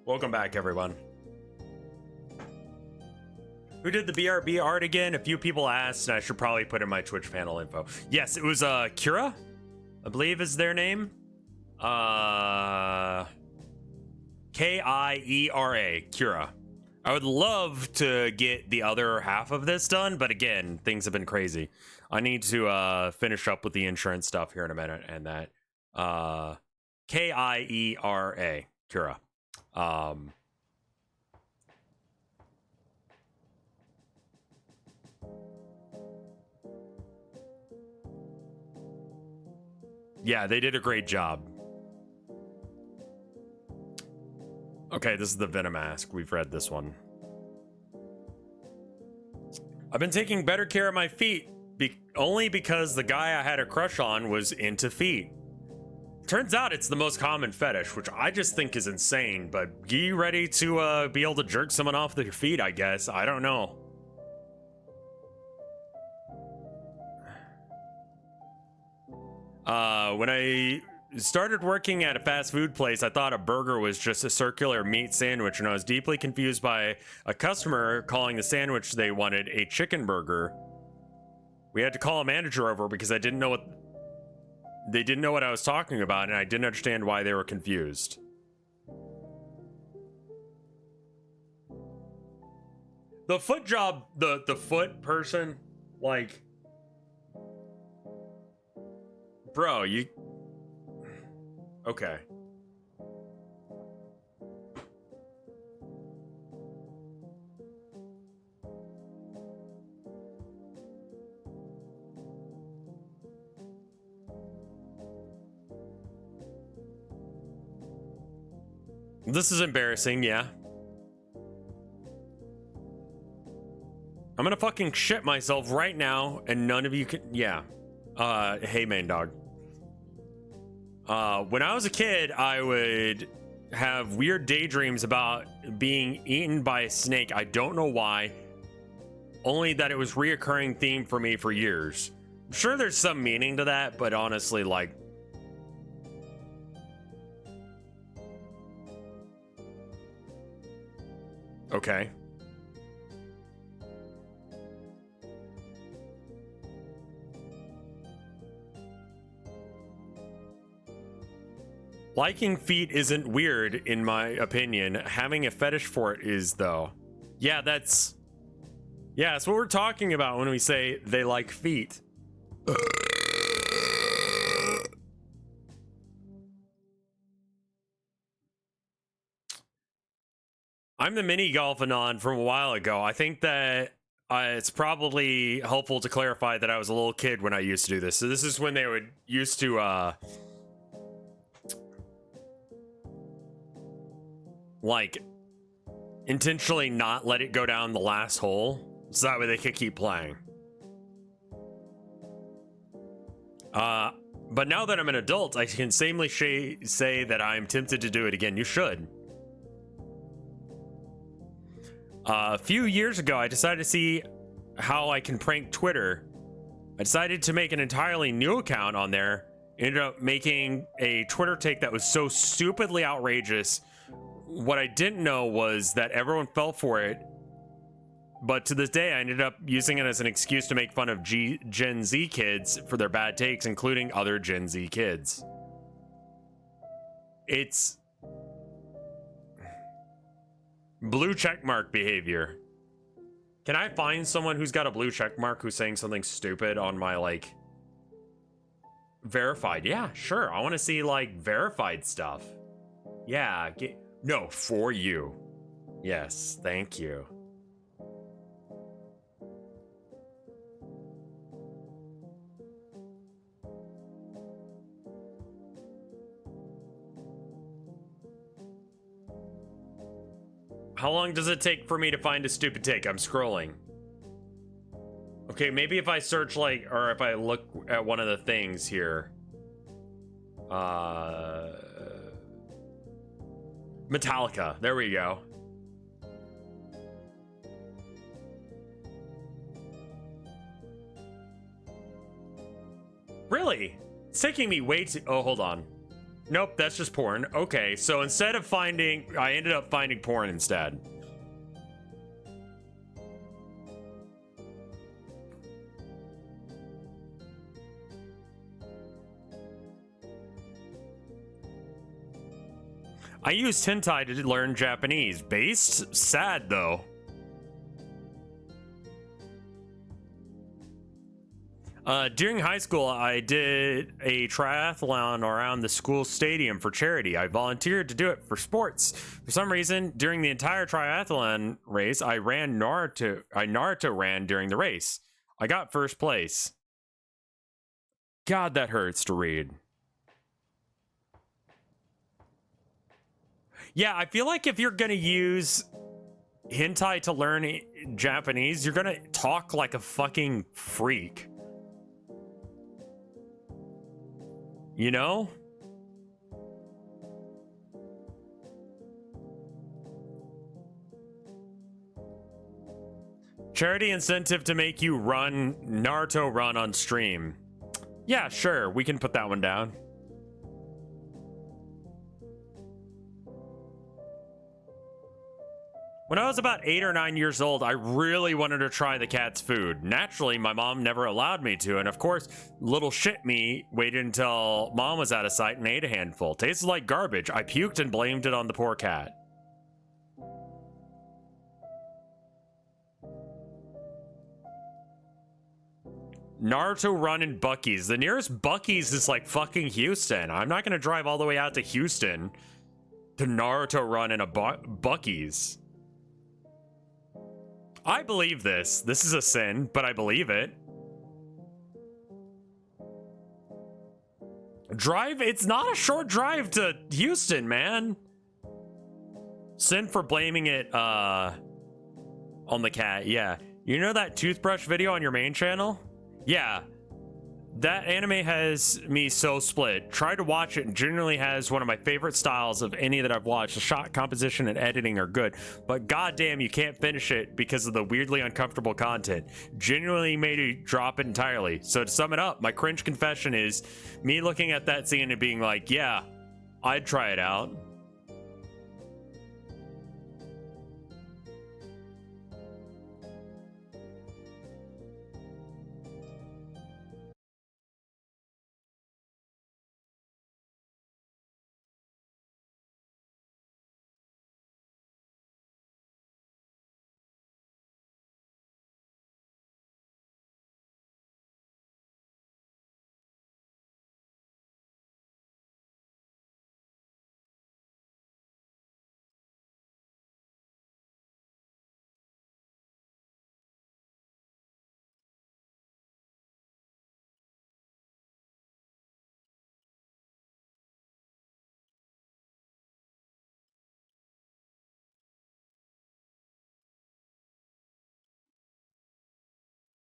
Welcome back, everyone. Who did the BRB art again? A few people asked, and I should probably put in my Twitch panel info. Yes, it was Kira, I believe is their name. Kiera, Kira. I would love to get the other half of this done, but again, things have been crazy. I need to finish up with the insurance stuff here in a minute, and that Kiera, Kira. Yeah, they did a great job. Okay, this is the Venom Mask. We've read this one. I've been taking better care of my feet, only because the guy I had a crush on was into feet. Turns out it's the most common fetish, which I just think is insane, but you ready to be able to jerk someone off with your feet, I guess? I don't know. When I started working at a fast food place, I thought a burger was just a circular meat sandwich, and I was deeply confused by a customer calling the sandwich they wanted a chicken burger. We had to call a manager over because they didn't know what I was talking about, and I didn't understand why they were confused. The foot job, the foot person, like, bro, you okay. This is embarrassing, yeah. I'm gonna fucking shit myself right now, and none of you can, yeah. Hey, main dog. When I was a kid, I would have weird daydreams about being eaten by a snake. I don't know why, only that it was a reoccurring theme for me for years. I'm sure there's some meaning to that, but honestly, like, okay. Liking feet isn't weird, in my opinion. Having a fetish for it is, though. Yeah, that's what we're talking about when we say they like feet. I'm the mini golf-anon from a while ago. I think that it's probably helpful to clarify that I was a little kid when I used to do this. So this is when they would used to like intentionally not let it go down the last hole, so that way they could keep playing. But now that I'm an adult, I can safely say that I'm tempted to do it again. You should. A few years ago, I decided to see how I can prank Twitter. I decided to make an entirely new account on there. Ended up making a Twitter take that was so stupidly outrageous. What I didn't know was that everyone fell for it. But to this day, I ended up using it as an excuse to make fun of Gen Z kids for their bad takes, including other Gen Z kids. It's blue checkmark behavior. Can I find someone who's got a blue checkmark who's saying something stupid on my, like, verified? Yeah, sure. I want to see, like, verified stuff. Yeah, no, for you. Yes, thank you. How long does it take for me to find a stupid take? I'm scrolling. Okay, maybe if I search, like, or if I look at one of the things here. Metallica. There we go. Really? It's taking me way too... Oh, hold on. Nope, that's just porn. Okay, so instead of finding... I ended up finding porn instead. I used hentai to learn Japanese. Based? Sad, though. During high school, I did a triathlon around the school stadium for charity. I volunteered to do it for sports. For some reason, during the entire triathlon race, I Naruto ran during the race. I got first place. God, that hurts to read. Yeah, I feel like if you're gonna use hentai to learn Japanese, you're gonna talk like a fucking freak. You know? Charity incentive to make you run Naruto run on stream. Yeah, sure, we can put that one down. When I was about 8 or 9 years old, I really wanted to try the cat's food. Naturally, my mom never allowed me to, and of course, little shit me waited until mom was out of sight and ate a handful. Tasted like garbage. I puked and blamed it on the poor cat. Naruto Run in Buc-ee's. The nearest Buc-ee's is like fucking Houston. I'm not gonna drive all the way out to Houston to Naruto Run in a Buc-ee's. I believe this. This is a sin, but I believe it. Drive? It's not a short drive to Houston, man. Sin for blaming it on the cat. Yeah. You know that toothbrush video on your main channel? Yeah. That anime has me so split. Try to watch it and generally has one of my favorite styles of any that I've watched. The shot composition and editing are good, but goddamn, you can't finish it because of the weirdly uncomfortable content. Genuinely made me drop it entirely. So to sum it up, my cringe confession is me looking at that scene and being like, yeah, I'd try it out.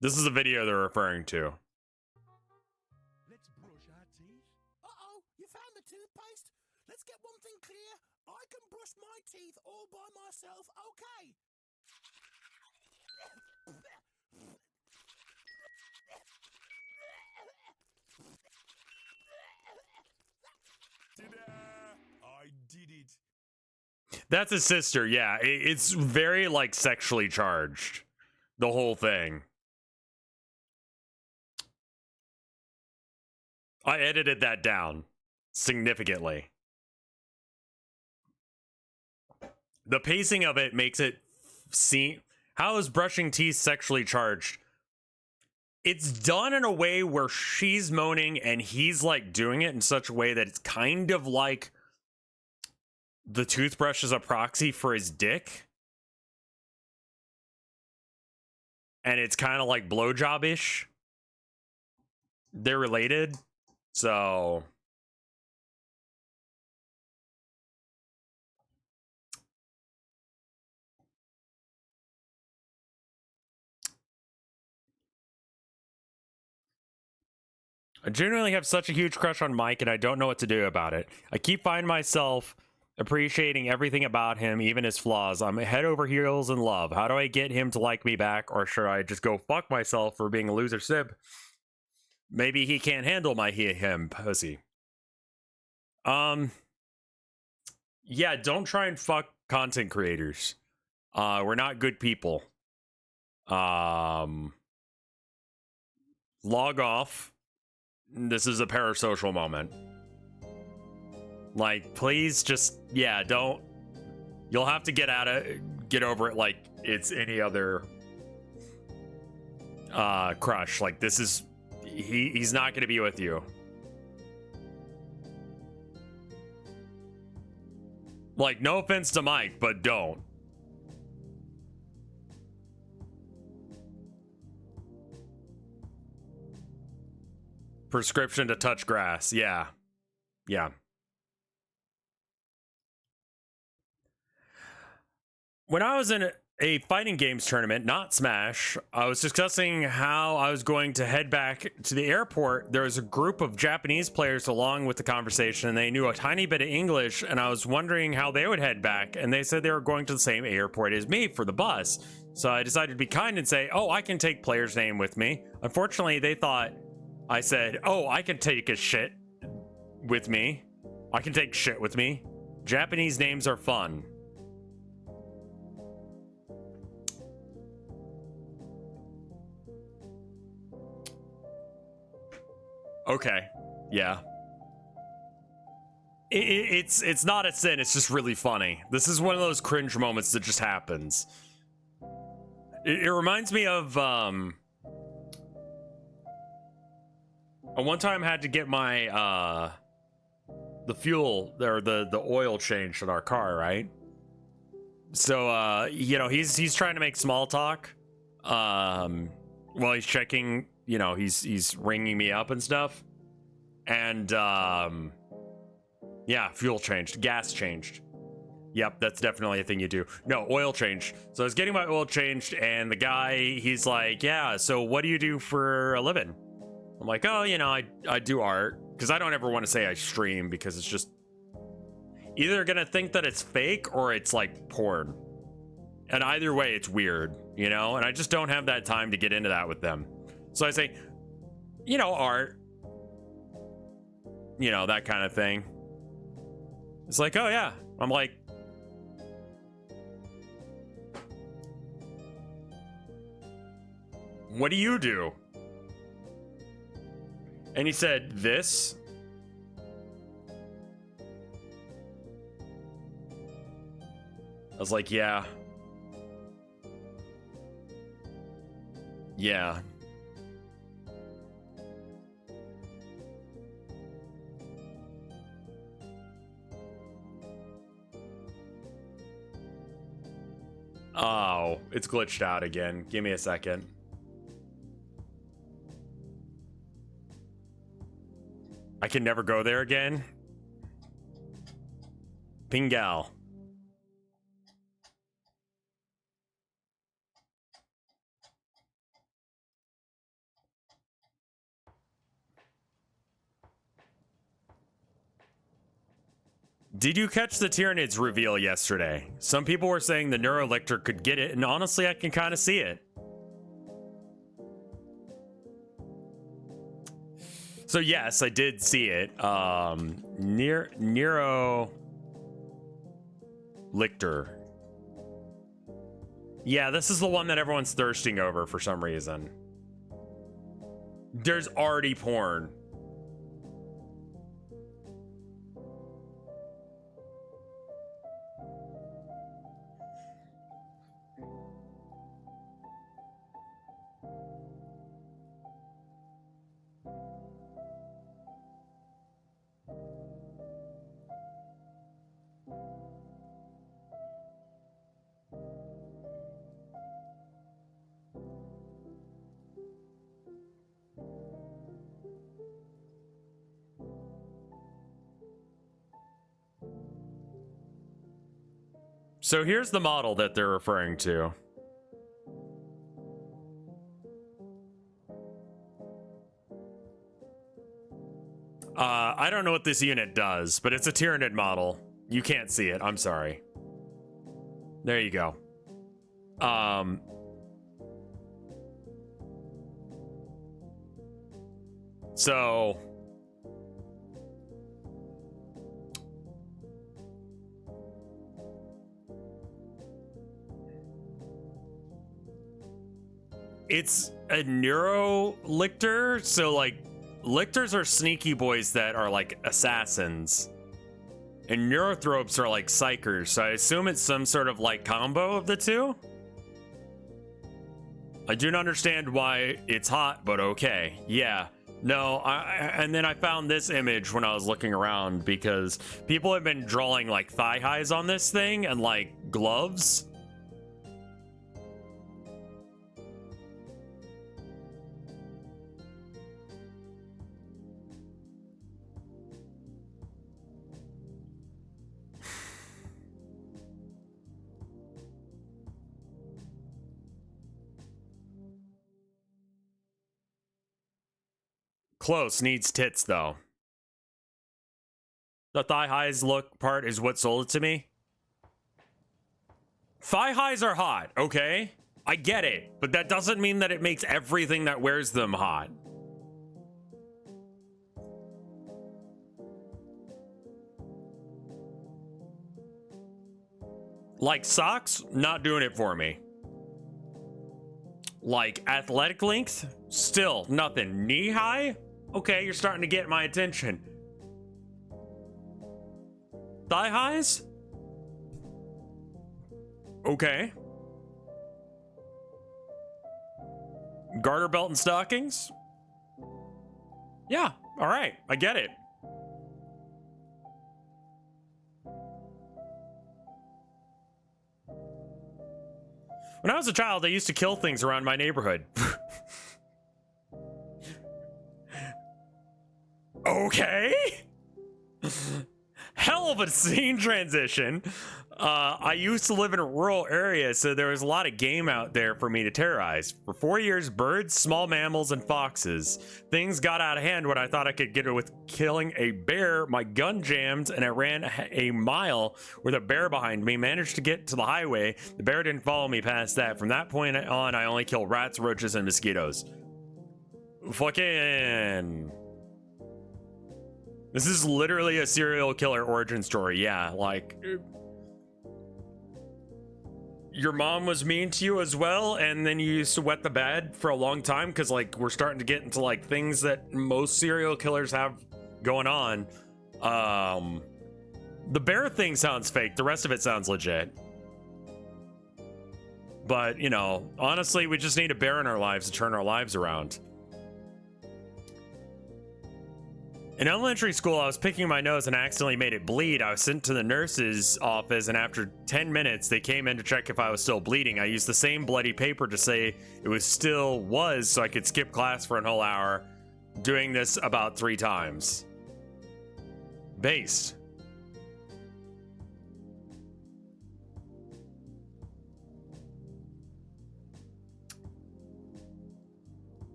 This is the video they're referring to. Let's brush our teeth. Uh-oh, you found the toothpaste? Let's get one thing clear. I can brush my teeth all by myself, okay? Ta-da! I did it. That's his sister, yeah. It's very, like, sexually charged. The whole thing. I edited that down significantly. The pacing of it makes it seem... How is brushing teeth sexually charged? It's done in a way where she's moaning and he's, like, doing it in such a way that it's kind of like the toothbrush is a proxy for his dick. And it's kind of like blowjob-ish. They're related. So... I genuinely have such a huge crush on Mike, and I don't know what to do about it. I keep finding myself appreciating everything about him, even his flaws. I'm head over heels in love. How do I get him to like me back, or should I just go fuck myself for being a loser sib? Maybe he can't handle my him pussy. Yeah, don't try and fuck content creators. We're not good people. Log off. This is a parasocial moment. Like, please just, yeah, don't. You'll have to get over it like it's any other crush. Like, this is, he's not gonna be with you. Like, no offense to Mike, but don't. Prescription to touch grass. Yeah. Yeah. when I was in a fighting games tournament, not Smash, I was discussing how I was going to head back to the airport. There was a group of Japanese players along with the conversation, and they knew a tiny bit of English, and I was wondering how they would head back, and they said they were going to the same airport as me for the bus. So I decided to be kind and say, oh, I can take player's name with me. Unfortunately, they thought I said, oh, I can take a shit with me. I can take shit with me. Japanese names are fun. Okay, yeah. It's not a sin, it's just really funny. This is one of those cringe moments that just happens. It reminds me of, one time I had to get my, the fuel, or the oil changed in our car, right? So, you know, he's trying to make small talk, while he's checking, you know, he's ringing me up and stuff. And, yeah, fuel changed, gas changed. Yep, that's definitely a thing you do. No, oil change. So I was getting my oil changed, and the guy, he's like, yeah, so what do you do for a living? I'm like, oh, you know, I do art. Because I don't ever want to say I stream, because it's just either gonna think that it's fake or it's like porn. And either way, it's weird, you know? And I just don't have that time to get into that with them. So I say, you know, art. You know, that kind of thing. It's like, oh yeah. I'm like, what do you do? And he said, this. I was like, yeah. Yeah. Oh, it's glitched out again. Give me a second. I can never go there again. Pingal. Did you catch the Tyranids reveal yesterday? Some people were saying the Neurolictor could get it, and honestly, I can kind of see it. So yes, I did see it. Neurolictor. Yeah, this is the one that everyone's thirsting over for some reason. There's already porn. So here's the model that they're referring to. I don't know what this unit does, but it's a Tyranid model. You can't see it. I'm sorry. There you go. So it's a Neurolictor, so like Lictors are sneaky boys that are like assassins, and Neurothropes are like psychers, so I assume it's some sort of like combo of the two. I do not understand why it's hot, but okay. Yeah. No, and then I found this image when I was looking around because people have been drawing like thigh highs on this thing and like gloves. close. Needs tits, though. The thigh highs look part is what sold it to me. Thigh highs are hot, okay? I get it, but that doesn't mean that it makes everything that wears them hot. Like socks, not doing it for me. Like athletic length, still nothing. Knee high? Okay, you're starting to get my attention. Thigh highs? Okay. Garter belt and stockings? Yeah, all right, I get it. When I was a child, I used to kill things around my neighborhood. Okay. Hell of a scene transition. I used to live in a rural area, so there was a lot of game out there for me to terrorize. For 4 years, birds, small mammals, and foxes. Things got out of hand when I thought I could get it with killing a bear. My gun jammed, and I ran a mile with a bear behind me. Managed to get to the highway. The bear didn't follow me past that. From that point on, I only kill rats, roaches, and mosquitoes. Fucking... This is literally a serial killer origin story. Yeah, like... Your mom was mean to you as well, and then you used to wet the bed for a long time, because like we're starting to get into like things that most serial killers have going on. The bear thing sounds fake, the rest of it sounds legit. But you know, honestly, we just need a bear in our lives to turn our lives around. In elementary school, I was picking my nose and accidentally made it bleed. I was sent to the nurse's office, and after 10 minutes, they came in to check if I was still bleeding. I used the same bloody paper to say it was still was, so I could skip class for an whole hour, doing this about 3 times. Based.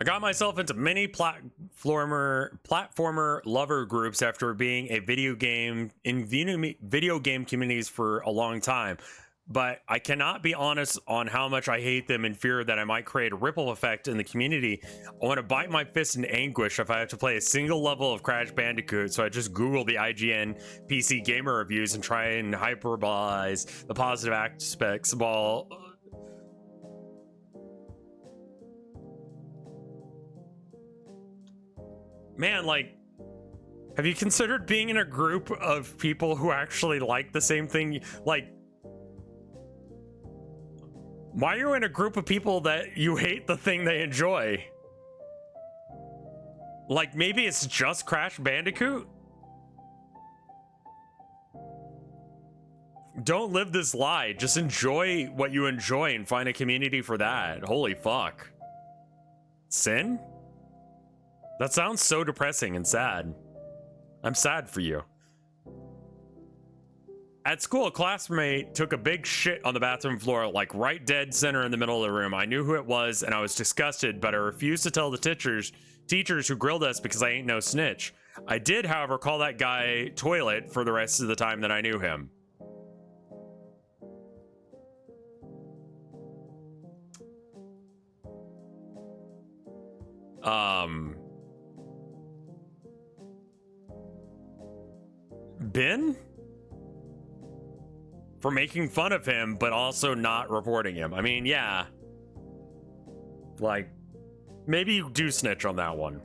I got myself into many platformer lover groups after being a video game communities for a long time, but I cannot be honest on how much I hate them and fear that I might create a ripple effect in the community. I want to bite my fist in anguish if I have to play a single level of Crash Bandicoot, so I just Google the IGN PC gamer reviews and try and hyperbolize the positive aspects while... Man, like, have you considered being in a group of people who actually like the same thing? Like, why are you in a group of people that you hate the thing they enjoy? Like, maybe it's just Crash Bandicoot? Don't live this lie. Just enjoy what you enjoy and find a community for that. Holy fuck. Sin? That sounds so depressing and sad. I'm sad for you. At school, a classmate took a big shit on the bathroom floor, like right dead center in the middle of the room. I knew who it was, and I was disgusted, but I refused to tell the teachers who grilled us because I ain't no snitch. I did, however, call that guy Toilet for the rest of the time that I knew him. Ben? For making fun of him, but also not reporting him. I mean, yeah. Like, maybe you do snitch on that one.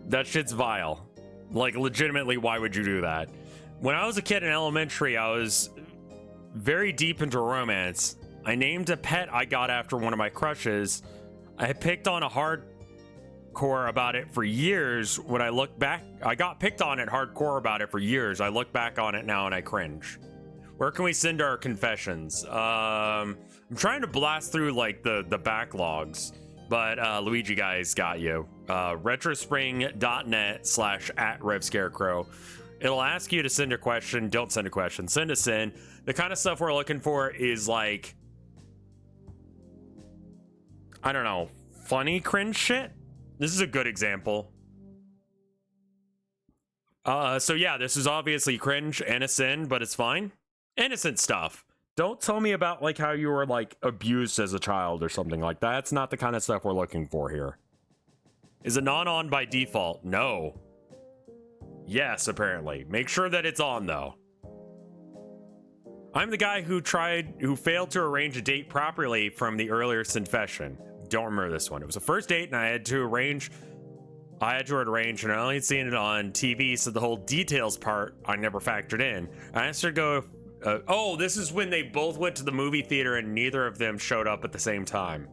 That shit's vile. Like, legitimately, why would you do that? When I was a kid in elementary, I was very deep into romance. I named a pet I got after one of my crushes. I picked on a hardcore about it for years. When I look back, I got picked on it hardcore about it for years. I look back on it now and I cringe. Where can we send our confessions? I'm trying to blast through like the backlogs, but Luigi guys got you. Retrospring.net/@RevScarecrow. It'll ask you to send a question. Don't send a question. Send us in. The kind of stuff we're looking for is like I don't know, funny cringe shit. This is a good example. So yeah, this is obviously cringe and a sin, but it's fine. Innocent stuff. Don't tell me about like how you were like abused as a child or something like that. That's not the kind of stuff we're looking for here. Is it not on by default? No. Yes, apparently. Make sure that it's on though. I'm the guy who failed to arrange a date properly from the earlier Sinfession. Don't remember this one. It was a first date and I had to arrange and I only had seen it on TV, so the whole details part I never factored in. I asked her to go, oh, this is when they both went to the movie theater and neither of them showed up at the same time.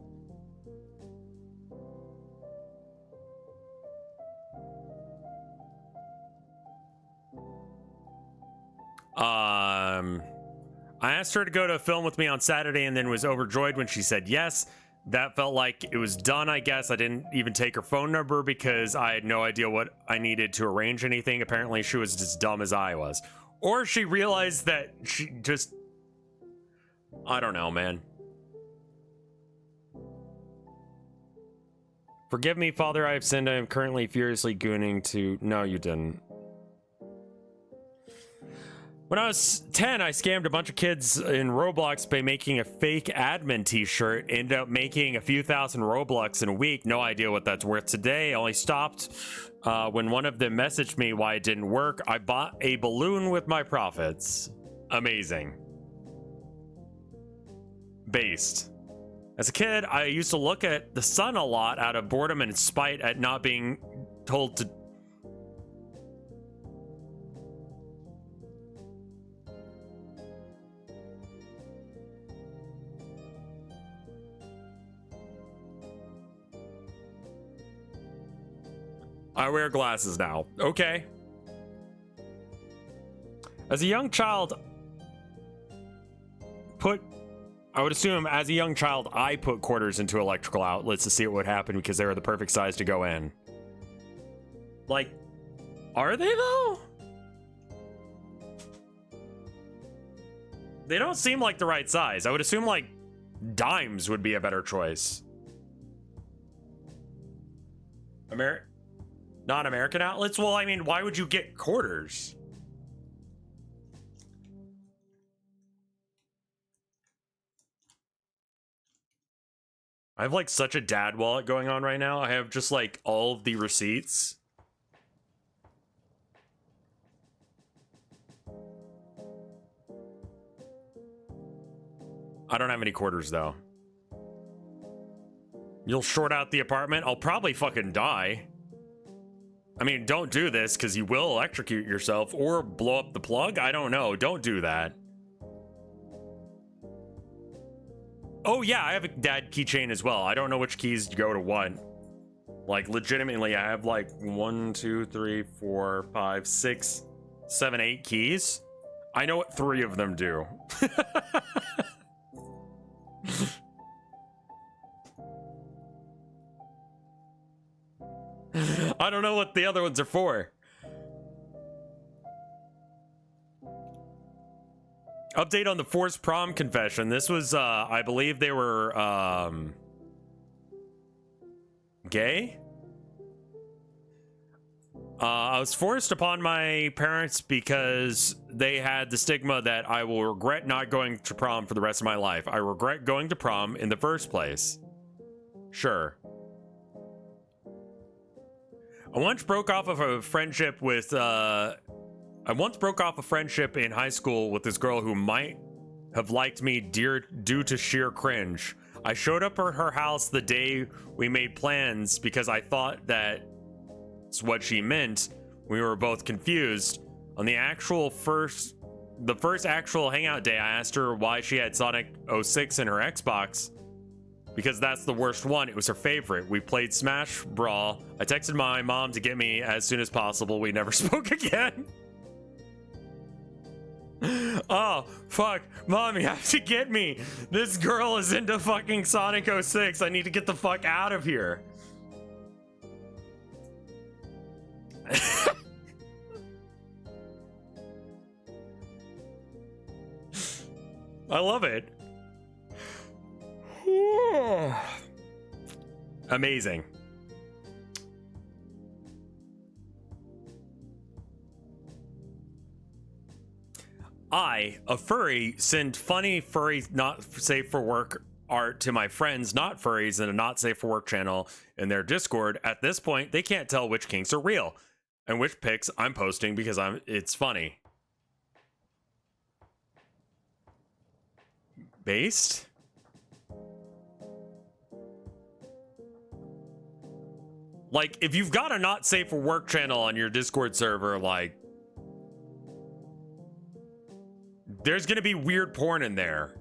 I asked her to go to a film with me on Saturday and then was overjoyed when she said yes. That felt like it was done, I guess. I didn't even take her phone number because I had no idea what I needed to arrange anything. Apparently she was as dumb as I was. Or she realized that she just... I don't know, man. Forgive me, Father, I have sinned. I am currently furiously gooning to... No, you didn't. When I was 10, I scammed a bunch of kids in Roblox by making a fake admin t-shirt. Ended up making a few thousand Robux in a week. No idea what that's worth today. I only stopped when one of them messaged me why it didn't work. I bought a balloon with my profits. Amazing. Based. As a kid, I used to look at the sun a lot out of boredom and spite at not being told to... I wear glasses now. Okay. As a young child, I would assume as a young child, I put quarters into electrical outlets to see what would happen because they were the perfect size to go in. Like, are they though? They don't seem like the right size. I would assume like dimes would be a better choice. Non-American outlets? Well, I mean, why would you get quarters? I have like such a dad wallet going on right now. I have just like all of the receipts. I don't have any quarters though. You'll short out the apartment? I'll probably fucking die. I mean, don't do this because you will electrocute yourself or blow up the plug. I don't know. Don't do that. Oh yeah, I have a dad keychain as well. I don't know which keys go to what. Like legitimately, I have like 1, 2, 3, 4, 5, 6, 7, 8 keys. I know what 3 of them do. I don't know what the other ones are for. Update on the forced prom confession. This was, I believe they were, gay? I was forced upon my parents because they had the stigma that I will regret not going to prom for the rest of my life. I regret going to prom in the first place. Sure. I once broke off a friendship in high school with this girl who might have liked me due to sheer cringe. I showed up at her house the day we made plans because I thought that's what she meant. We were both confused. On the first actual hangout day, I asked her why she had Sonic 06 in her Xbox. Because that's the worst one. It was her favorite. We played Smash Brawl. I texted my mom to get me as soon as possible. We never spoke again. Oh, fuck. Mom, you have to get me. This girl is into fucking Sonic 06. I need to get the fuck out of here. I love it. Amazing. I, a furry, send funny furry not safe for work art to my friends not furries in a not safe for work channel in their Discord. At this point, they can't tell which kinks are real and which pics I'm posting because it's funny. Based? Like, if you've got a not safe for work channel on your Discord server, like, there's gonna be weird porn in there.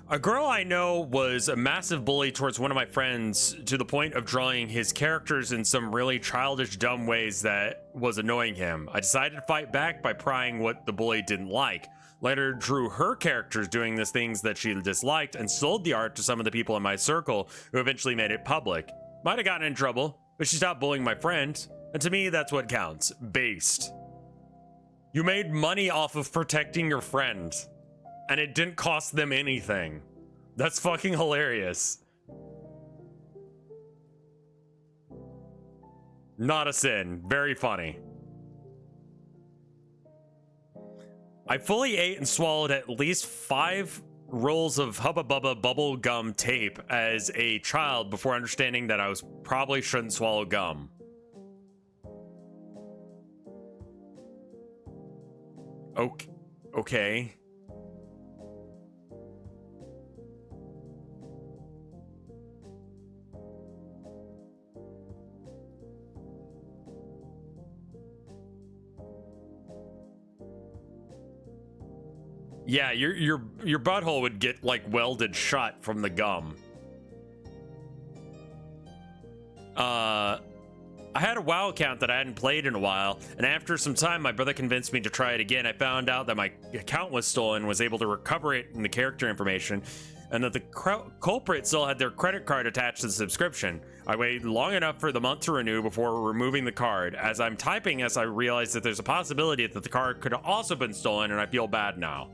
A girl I know was a massive bully towards one of my friends to the point of drawing his characters in some really childish, dumb ways that was annoying him. I decided to fight back by prying what the bully didn't like. Later drew her characters doing these things that she disliked and sold the art to some of the people in my circle who eventually made it public. Might have gotten in trouble, but she stopped bullying my friend, and to me that's what counts. Based. You made money off of protecting your friend, and it didn't cost them anything. That's fucking hilarious. Not a sin. Very funny. I fully ate and swallowed at least 5 rolls of Hubba Bubba bubble gum tape as a child before understanding that I probably shouldn't swallow gum. Okay. Yeah, your butthole would get like welded shut from the gum. I had a WoW account that I hadn't played in a while, and after some time, my brother convinced me to try it again. I found out that my account was stolen, was able to recover it in the character information, and that the culprit still had their credit card attached to the subscription. I waited long enough for the month to renew before removing the card. As I'm typing this, I realized that there's a possibility that the card could have also been stolen, and I feel bad now.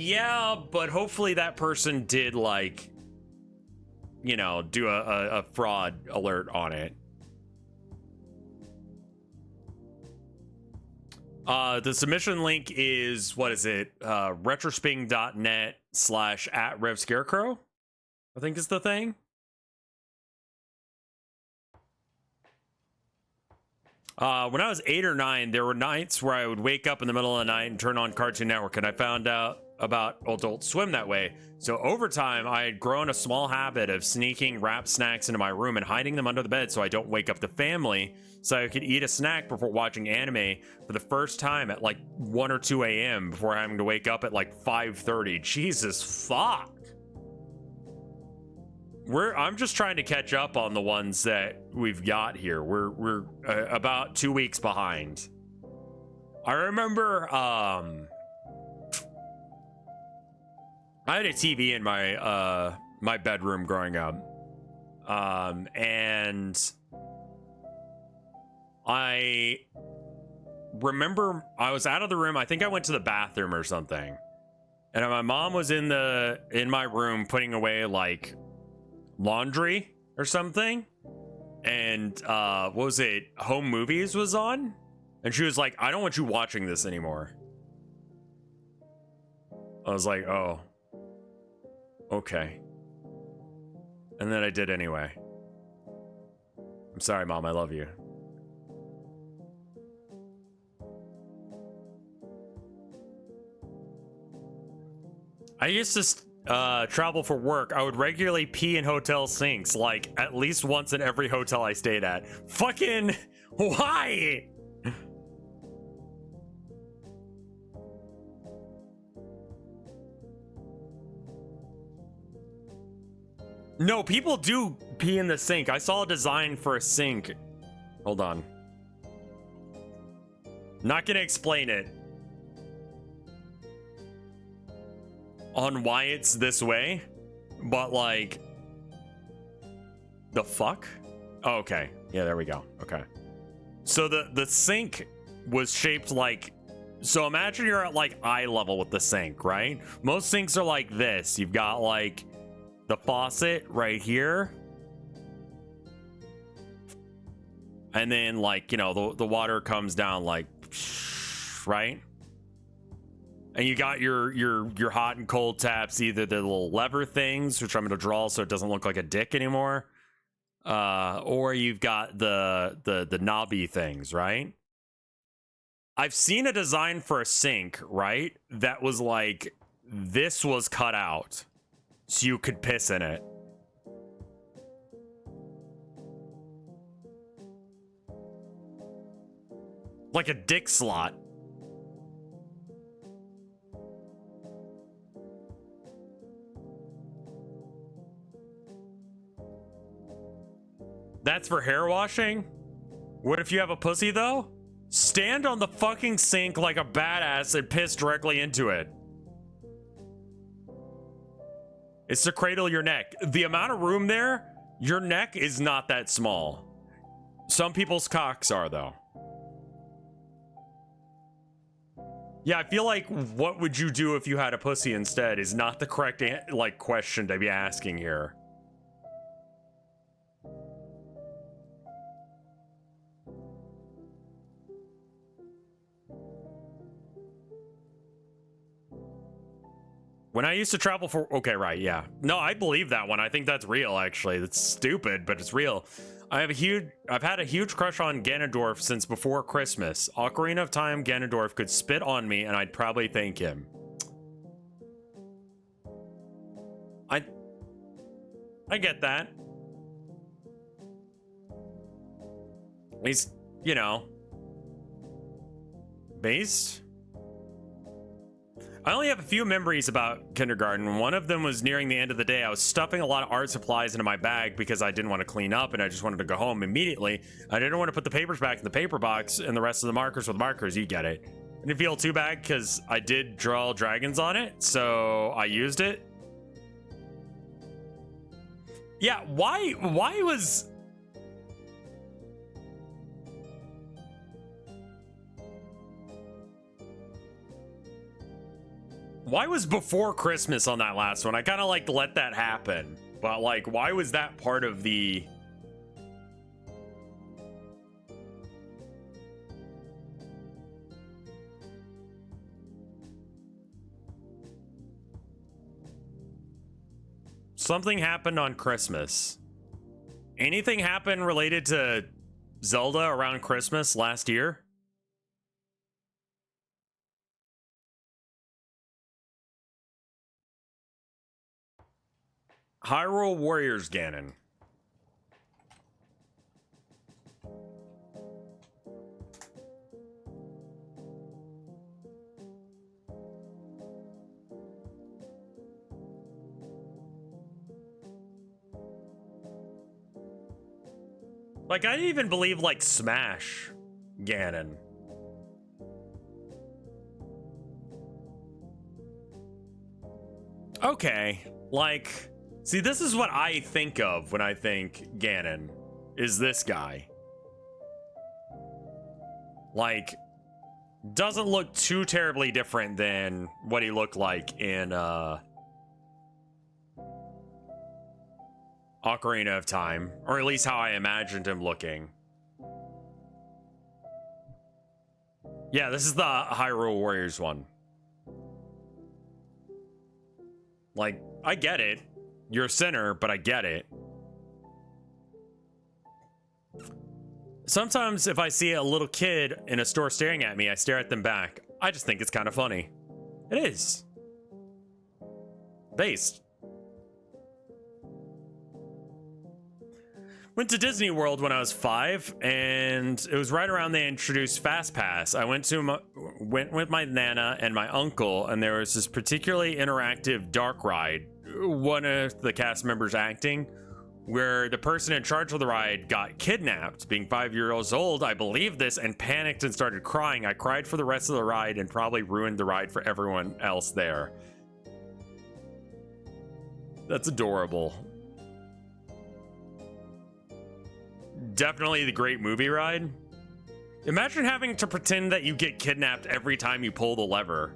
Yeah, but hopefully that person did, like, you know, do a fraud alert on it. The submission link is, what is it? retrosping.net/@RevScarecrow, I think is the thing. When I was 8 or 9, there were nights where I would wake up in the middle of the night and turn on Cartoon Network, and I found out about Adult Swim that way. So over time, I had grown a small habit of sneaking wrapped snacks into my room and hiding them under the bed so I don't wake up the family, so I could eat a snack before watching anime for the first time at like 1 or 2 a.m. before having to wake up at like 5:30. Jesus fuck. I'm just trying to catch up on the ones that we've got here. We're about 2 weeks behind. I remember I had a TV in my my bedroom growing up, and I remember I was out of the room. I think I went to the bathroom or something, and my mom was in my room putting away like laundry or something, and what was it? Home Movies was on, and she was like, "I don't want you watching this anymore." I was like, "Oh. Okay." And then I did anyway. I'm sorry, Mom. I love you. I used to travel for work. I would regularly pee in hotel sinks, like at least once in every hotel I stayed at. Fucking why? No, people do pee in the sink. I saw a design for a sink. Hold on. Not gonna explain it on why it's this way, but like, the fuck? Oh, okay. Yeah, there we go. Okay. So the sink was shaped like, so imagine you're at like eye level with the sink, right? Most sinks are like this. You've got like the faucet right here. And then like, you know, the water comes down like, right? And you got your hot and cold taps, either the little lever things, which I'm going to draw so it doesn't look like a dick anymore, or you've got the knobby things, right? I've seen a design for a sink, right? That was like, this was cut out so you could piss in it. Like a dick slot. That's for hair washing? What if you have a pussy though? Stand on the fucking sink like a badass and piss directly into it. It's to cradle your neck. The amount of room there, your neck is not that small. Some people's cocks are though. Yeah, I feel like what would you do if you had a pussy instead is not the correct like question to be asking here. When I used to travel for, okay, right, yeah. No, I believe that one. I think that's real, actually. It's stupid, but it's real. I've had a huge crush on Ganondorf since before Christmas. Ocarina of Time, Ganondorf could spit on me and I'd probably thank him. I get that. He's, you know, based. I only have a few memories about kindergarten. One of them was nearing the end of the day. I was stuffing a lot of art supplies into my bag because I didn't want to clean up and I just wanted to go home immediately. I didn't want to put the papers back in the paper box and the rest of the markers with markers. You get it. I didn't feel too bad because I did draw dragons on it, so I used it. Yeah, why was... Why was before Christmas on that last one? I kind of like let that happen. But like, why was that part of the... Something happened on Christmas. Anything happen related to Zelda around Christmas last year? Hyrule Warriors Ganon. Like, I didn't even believe, like, Smash Ganon. Okay, like... See, this is what I think of when I think Ganon, is this guy. Like, doesn't look too terribly different than what he looked like in, Ocarina of Time, or at least how I imagined him looking. Yeah, this is the Hyrule Warriors one. Like, I get it. You're a sinner, but I get it. Sometimes if I see a little kid in a store staring at me, I stare at them back. I just think it's kind of funny. It is. Based. Went to Disney World when I was 5, and it was right around they introduced Fast Pass. I went with my nana and my uncle, and there was this particularly interactive dark ride, one of the cast members acting, where the person in charge of the ride got kidnapped. Being 5 years old, I believed this and panicked and started crying. I cried for the rest of the ride and probably ruined the ride for everyone else there. That's adorable. Definitely the great movie ride. Imagine having to pretend that you get kidnapped every time you pull the lever.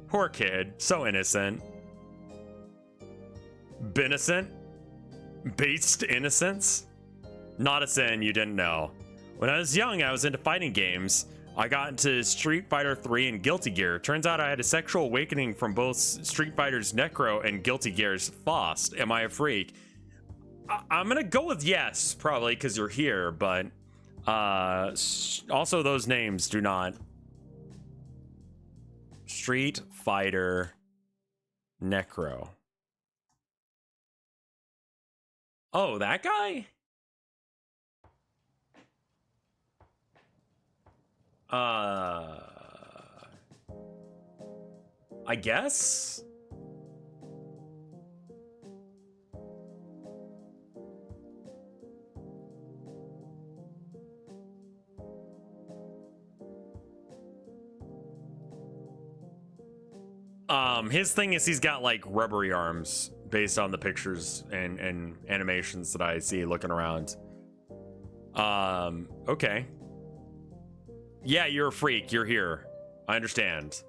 Poor kid, so innocent. Beninnocent? Based innocence? Not a sin you didn't know. When I was young, I was into fighting games. I got into Street Fighter 3 and Guilty Gear. Turns out I had a sexual awakening from both Street Fighter's Necro and Guilty Gear's Faust. Am I a freak? I'm gonna go with yes, probably, because you're here, but also those names do not. Street Fighter Necro. Oh, that guy? I guess? His thing is he's got like rubbery arms based on the pictures and animations that I see looking around. Okay. Yeah, you're a freak. You're here. I understand.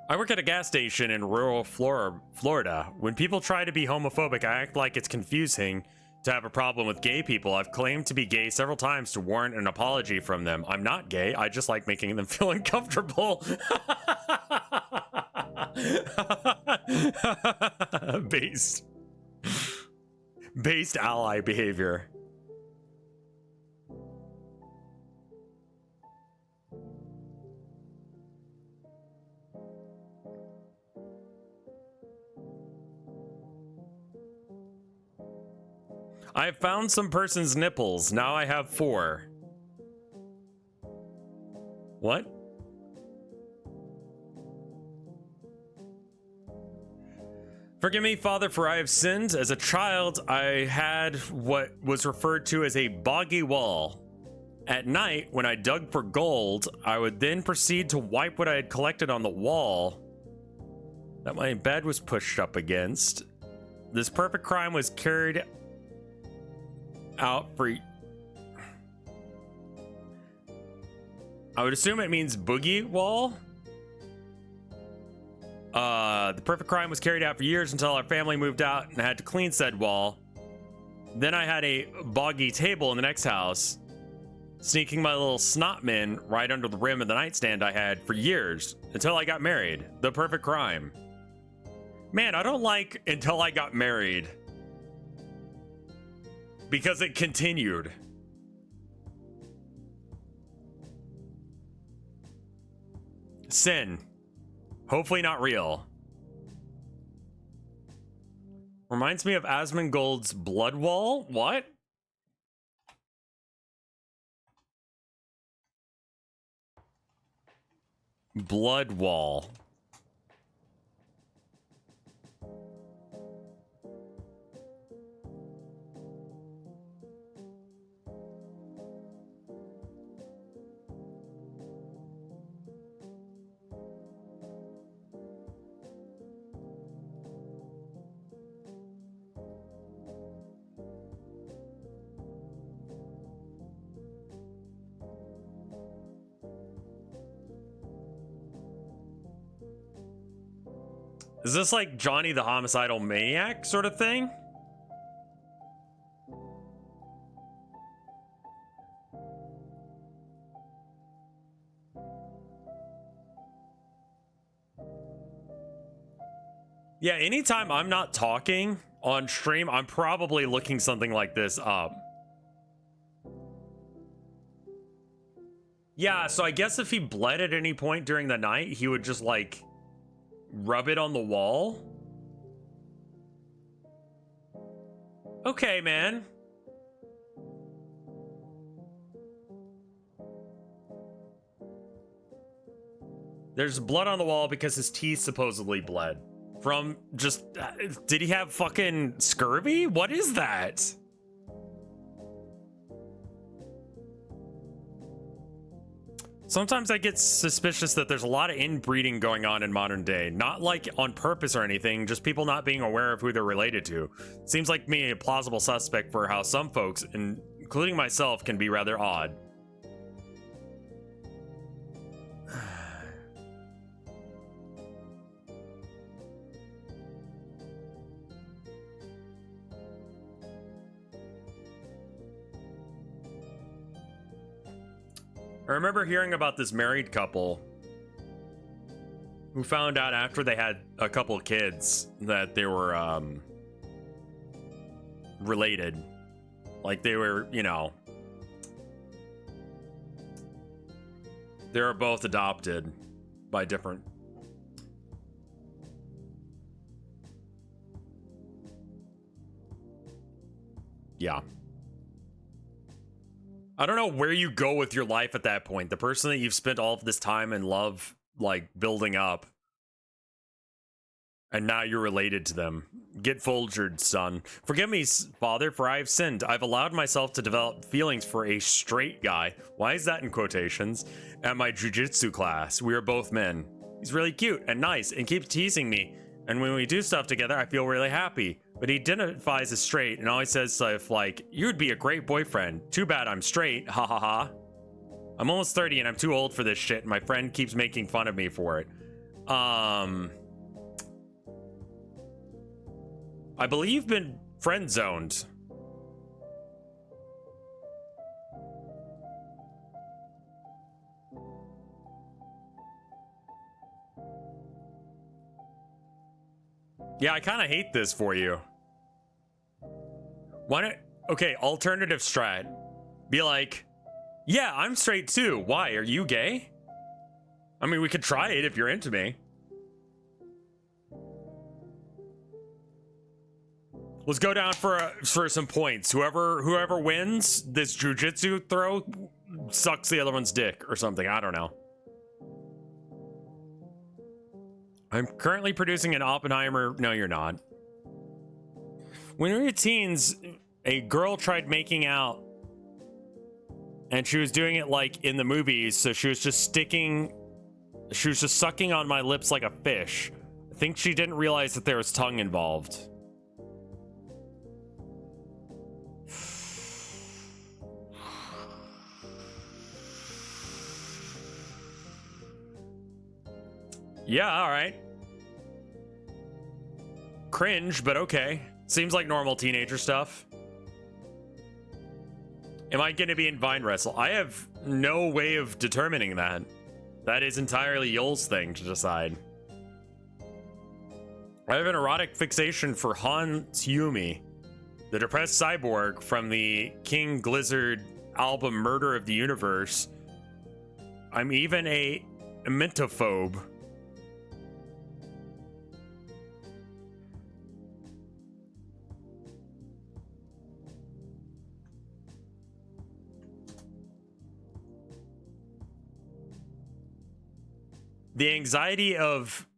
I work at a gas station in rural Florida. When people try to be homophobic, I act like it's confusing to have a problem with gay people. I've claimed to be gay several times to warrant an apology from them. I'm not gay. I just like making them feel uncomfortable. Based ally behavior. I have found some person's nipples. Now I have 4. What? Forgive me, Father, for I have sinned. As a child, I had what was referred to as a boggy wall. At night, when I dug for gold, I would then proceed to wipe what I had collected on the wall that my bed was pushed up against. This perfect crime was carried out for... I would assume it means boogie wall. The perfect crime was carried out for years until our family moved out and I had to clean said wall. Then I had a boggy table in the next house, sneaking my little snotman right under the rim of the nightstand I had for years until I got married. The perfect crime. Man, I don't like until I got married, because it continued. Sin. Hopefully not real. Reminds me of Asmongold's Blood Wall. What? Blood Wall. Is this like Johnny the Homicidal Maniac sort of thing? Yeah, anytime I'm not talking on stream, I'm probably looking something like this up. Yeah, so I guess if he bled at any point during the night, he would just like rub it on the wall? Okay, man. There's blood on the wall because his teeth supposedly bled. From just... did he have fucking scurvy? What is that? Sometimes I get suspicious that there's a lot of inbreeding going on in modern day. Not like on purpose or anything, just people not being aware of who they're related to. Seems like me a plausible suspect for how some folks, including myself, can be rather odd. I remember hearing about this married couple who found out after they had a couple kids that they were related. Like they were, you know, they were both adopted by different. Yeah. I don't know where you go with your life at that point. The person that you've spent all of this time and love, like, building up, and now you're related to them. Get Folgered, son. Forgive me, father, for I have sinned. I've allowed myself to develop feelings for a straight guy. Why is that in quotations? At my jujitsu class. We are both men. He's really cute and nice and keeps teasing me. And when we do stuff together, I feel really happy. But he identifies as straight and always says stuff like, you'd be a great boyfriend. Too bad I'm straight. Ha ha ha. I'm almost 30 and I'm too old for this shit. And my friend keeps making fun of me for it. I believe you've been friend zoned. Yeah, I kind of hate this for you. Why not? Okay, alternative strat. Be like, yeah, I'm straight too. Why? Are you gay? I mean, we could try it if you're into me. Let's go down for some points. Whoever wins this jujitsu throw sucks the other one's dick or something. I don't know. I'm currently producing an Oppenheimer. No, you're not. When we were teens, a girl tried making out, and she was doing it like in the movies. So she was just sucking on my lips like a fish. I think she didn't realize that there was tongue involved. Yeah, all right. Cringe, but okay. Seems like normal teenager stuff. Am I going to be in Vine Wrestle? I have no way of determining that. That is entirely Yoel's thing to decide. I have an erotic fixation for Han Tsumi, the depressed cyborg from the King Glizzard album Murder of the Universe. I'm even a mentophobe. The anxiety of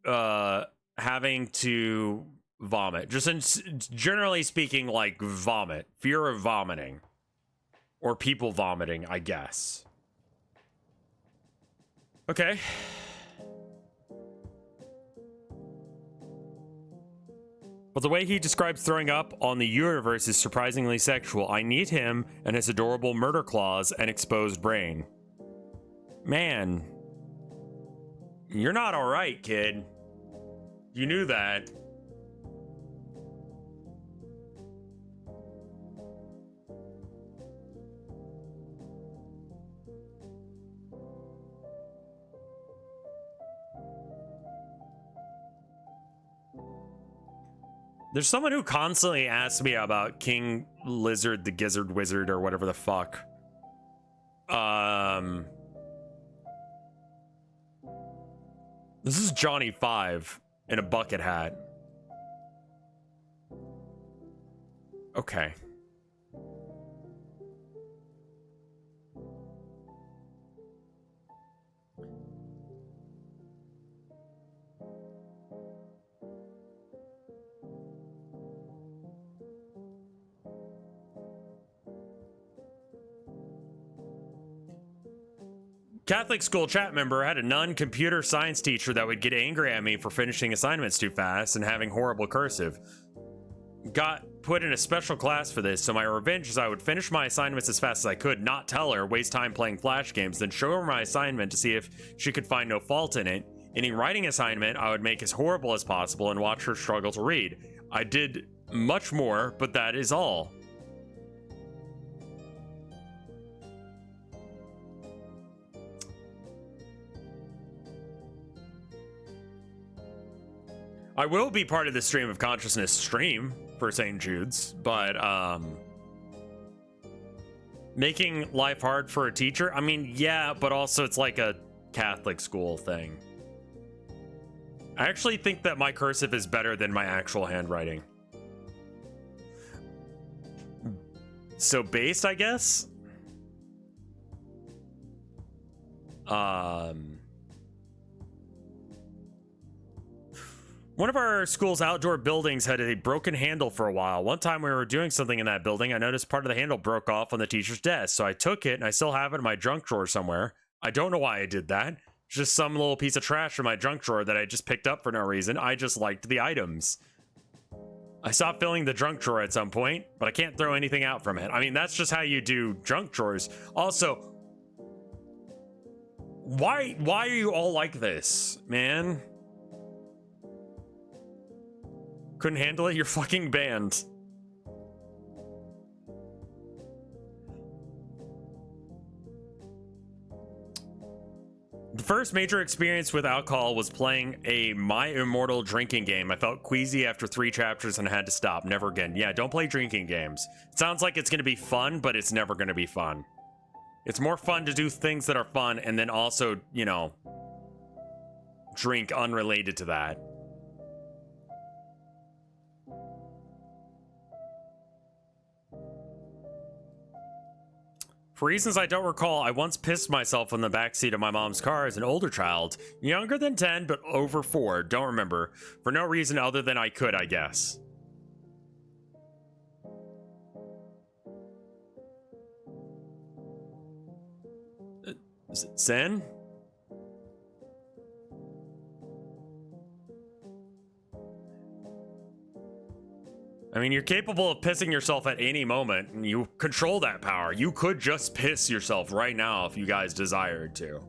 having to vomit, generally speaking, like vomit, fear of vomiting, or people vomiting, I guess. Okay. But the way he describes throwing up on the universe is surprisingly sexual. I need him and his adorable murder claws and exposed brain. Man. You're not alright, kid. You knew that. There's someone who constantly asks me about King Lizard, the Gizzard Wizard, or whatever the fuck. This is Johnny 5 in a bucket hat. Okay. Catholic school chat member had a non-computer science teacher that would get angry at me for finishing assignments too fast and having horrible cursive. Got put in a special class for this, so my revenge is I would finish my assignments as fast as I could, not tell her, waste time playing flash games, then show her my assignment to see if she could find no fault in it. Any writing assignment I would make as horrible as possible and watch her struggle to read. I did much more, but that is all. I will be part of the stream of consciousness stream for St. Jude's, but making life hard for a teacher? I mean, yeah, but also it's like a Catholic school thing. I actually think that my cursive is better than my actual handwriting. So based, I guess? One of our school's outdoor buildings had a broken handle for a while. One time we were doing something in that building, I noticed part of the handle broke off on the teacher's desk. So I took it and I still have it in my junk drawer somewhere. I don't know why I did that. It's just some little piece of trash in my junk drawer that I just picked up for no reason. I just liked the items. I stopped filling the junk drawer at some point, but I can't throw anything out from it. I mean, that's just how you do junk drawers. Also, why are you all like this, man? Couldn't handle it? You're fucking banned. The first major experience with alcohol was playing a My Immortal drinking game. I felt queasy after 3 chapters and had to stop. Never again. Yeah, don't play drinking games. It sounds like it's going to be fun, but it's never going to be fun. It's more fun to do things that are fun and then also, you know, drink unrelated to that. For reasons I don't recall, I once pissed myself in the backseat of my mom's car as an older child. Younger than 10, but over 4. Don't remember. For no reason other than I could, I guess. Sin? I mean, you're capable of pissing yourself at any moment, and you control that power. You could just piss yourself right now if you guys desired to.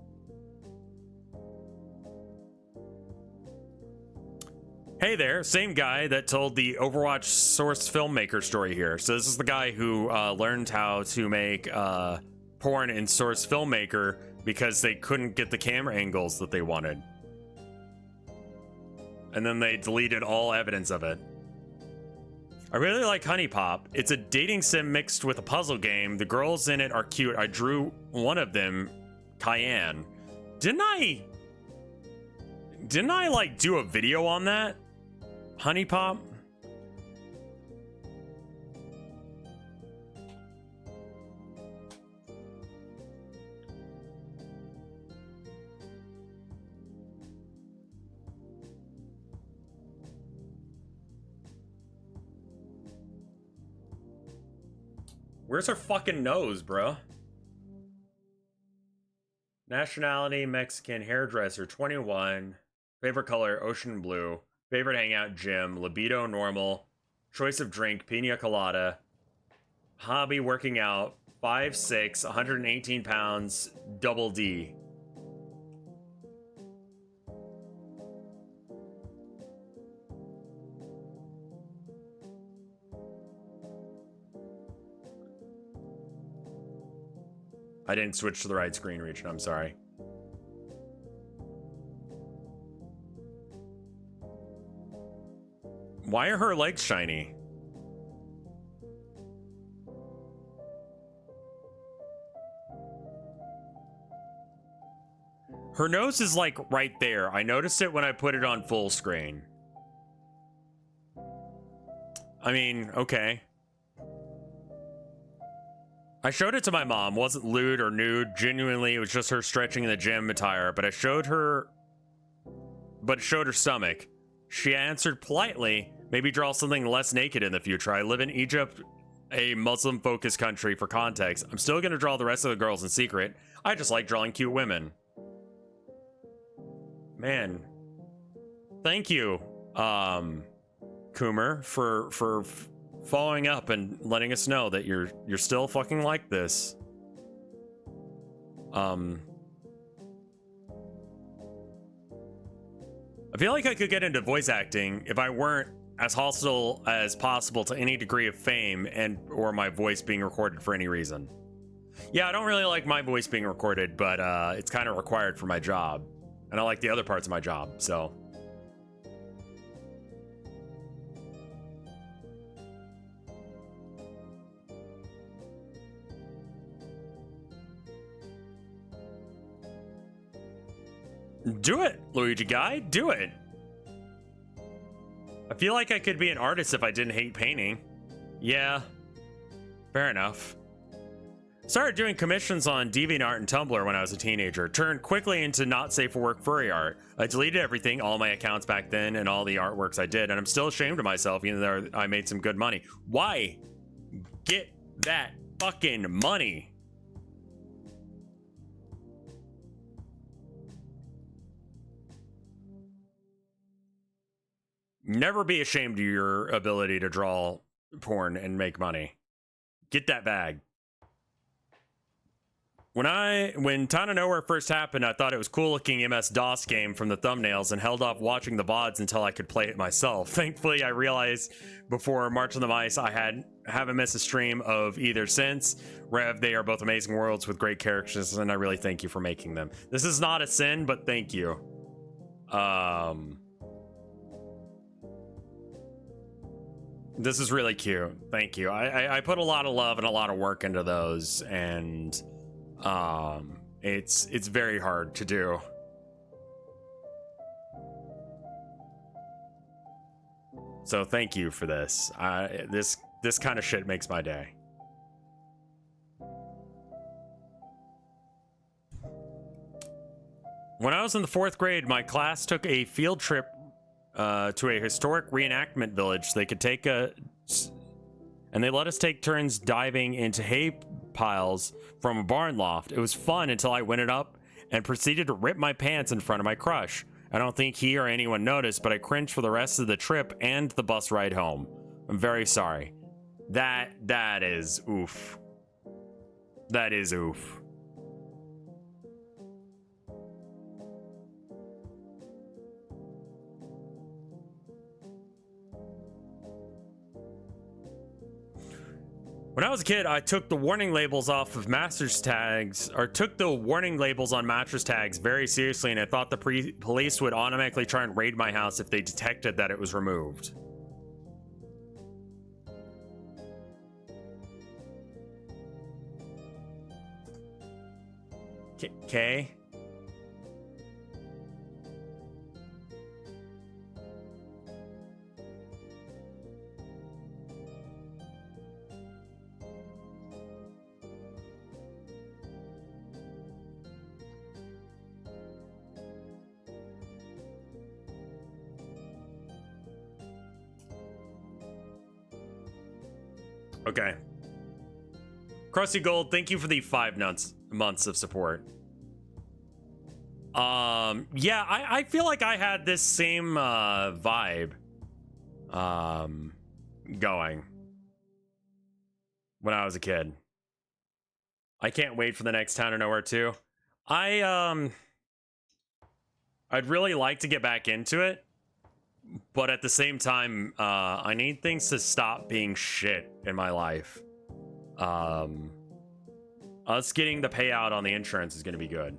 Hey there, same guy that told the Overwatch source filmmaker story here. So this is the guy who learned how to make porn in source filmmaker because they couldn't get the camera angles that they wanted. And then they deleted all evidence of it. I really like Honey Pop. It's a dating sim mixed with a puzzle game. The girls in it are cute. I drew one of them, Cayenne. Didn't I like do a video on that? Honey Pop? Where's her fucking nose, bro? Nationality, Mexican, hairdresser, 21. Favorite color, ocean blue. Favorite hangout, gym. Libido, normal. Choice of drink, pina colada. Hobby, working out. 5'6", 118 pounds, double D. I didn't switch to the right screen region, I'm sorry. Why are her legs shiny? Her nose is like right there. I noticed it when I put it on full screen. I mean, okay. I showed it to my mom. Wasn't lewd or nude. Genuinely, it was just her stretching in the gym attire. But it showed her stomach. She answered politely, maybe draw something less naked in the future. I live in Egypt, a Muslim-focused country. For context, I'm still gonna draw the rest of the girls in secret. I just like drawing cute women. Man. Thank you, Coomer, for following up and letting us know that you're still fucking like this. I feel like I could get into voice acting if I weren't as hostile as possible to any degree of fame and or my voice being recorded for any reason. Yeah, I don't really like my voice being recorded, but it's kind of required for my job. And I like the other parts of my job, so. Do it, Luigi guy, do it. I feel like I could be an artist if I didn't hate painting. Yeah, fair enough. Started doing commissions on DeviantArt and Tumblr when I was a teenager. Turned quickly into not safe for work furry art. I deleted everything, all my accounts back then, and all the artworks I did, and I'm still ashamed of myself, even though I made some good money. Why? Get that fucking money. Never be ashamed of your ability to draw porn and make money. Get that bag. When Town of Nowhere first happened, I thought it was cool looking MS-DOS game from the thumbnails and held off watching the VODs until I could play it myself. Thankfully, I realized before March of the Mice I haven't missed a stream of either since. Rev, they are both amazing worlds with great characters, and I really thank you for making them. This is not a sin, but thank you. This is really cute. Thank you. I put a lot of love and a lot of work into those, and it's very hard to do. So thank you for this. This kind of shit makes my day. When I was in the 4th grade, my class took a field trip to a historic reenactment village. They could take and they let us take turns diving into hay piles from a barn loft. It was fun until I went up and proceeded to rip my pants in front of my crush. I don't think he or anyone noticed, but I cringed for the rest of the trip and the bus ride home. I'm very sorry. That is oof. That is oof. When I was a kid, I took the warning labels off of mattress tags, or took the warning labels on mattress tags very seriously, and I thought the police would automatically try and raid my house if they detected that it was removed. Okay. Okay. Krusty Gold, thank you for the 5 months of support. Yeah, I feel like I had this same vibe going when I was a kid. I can't wait for the next Town of Nowhere 2. I'd really like to get back into it, but at the same time, I need things to stop being shit in my life. Us getting the payout on the insurance is going to be good.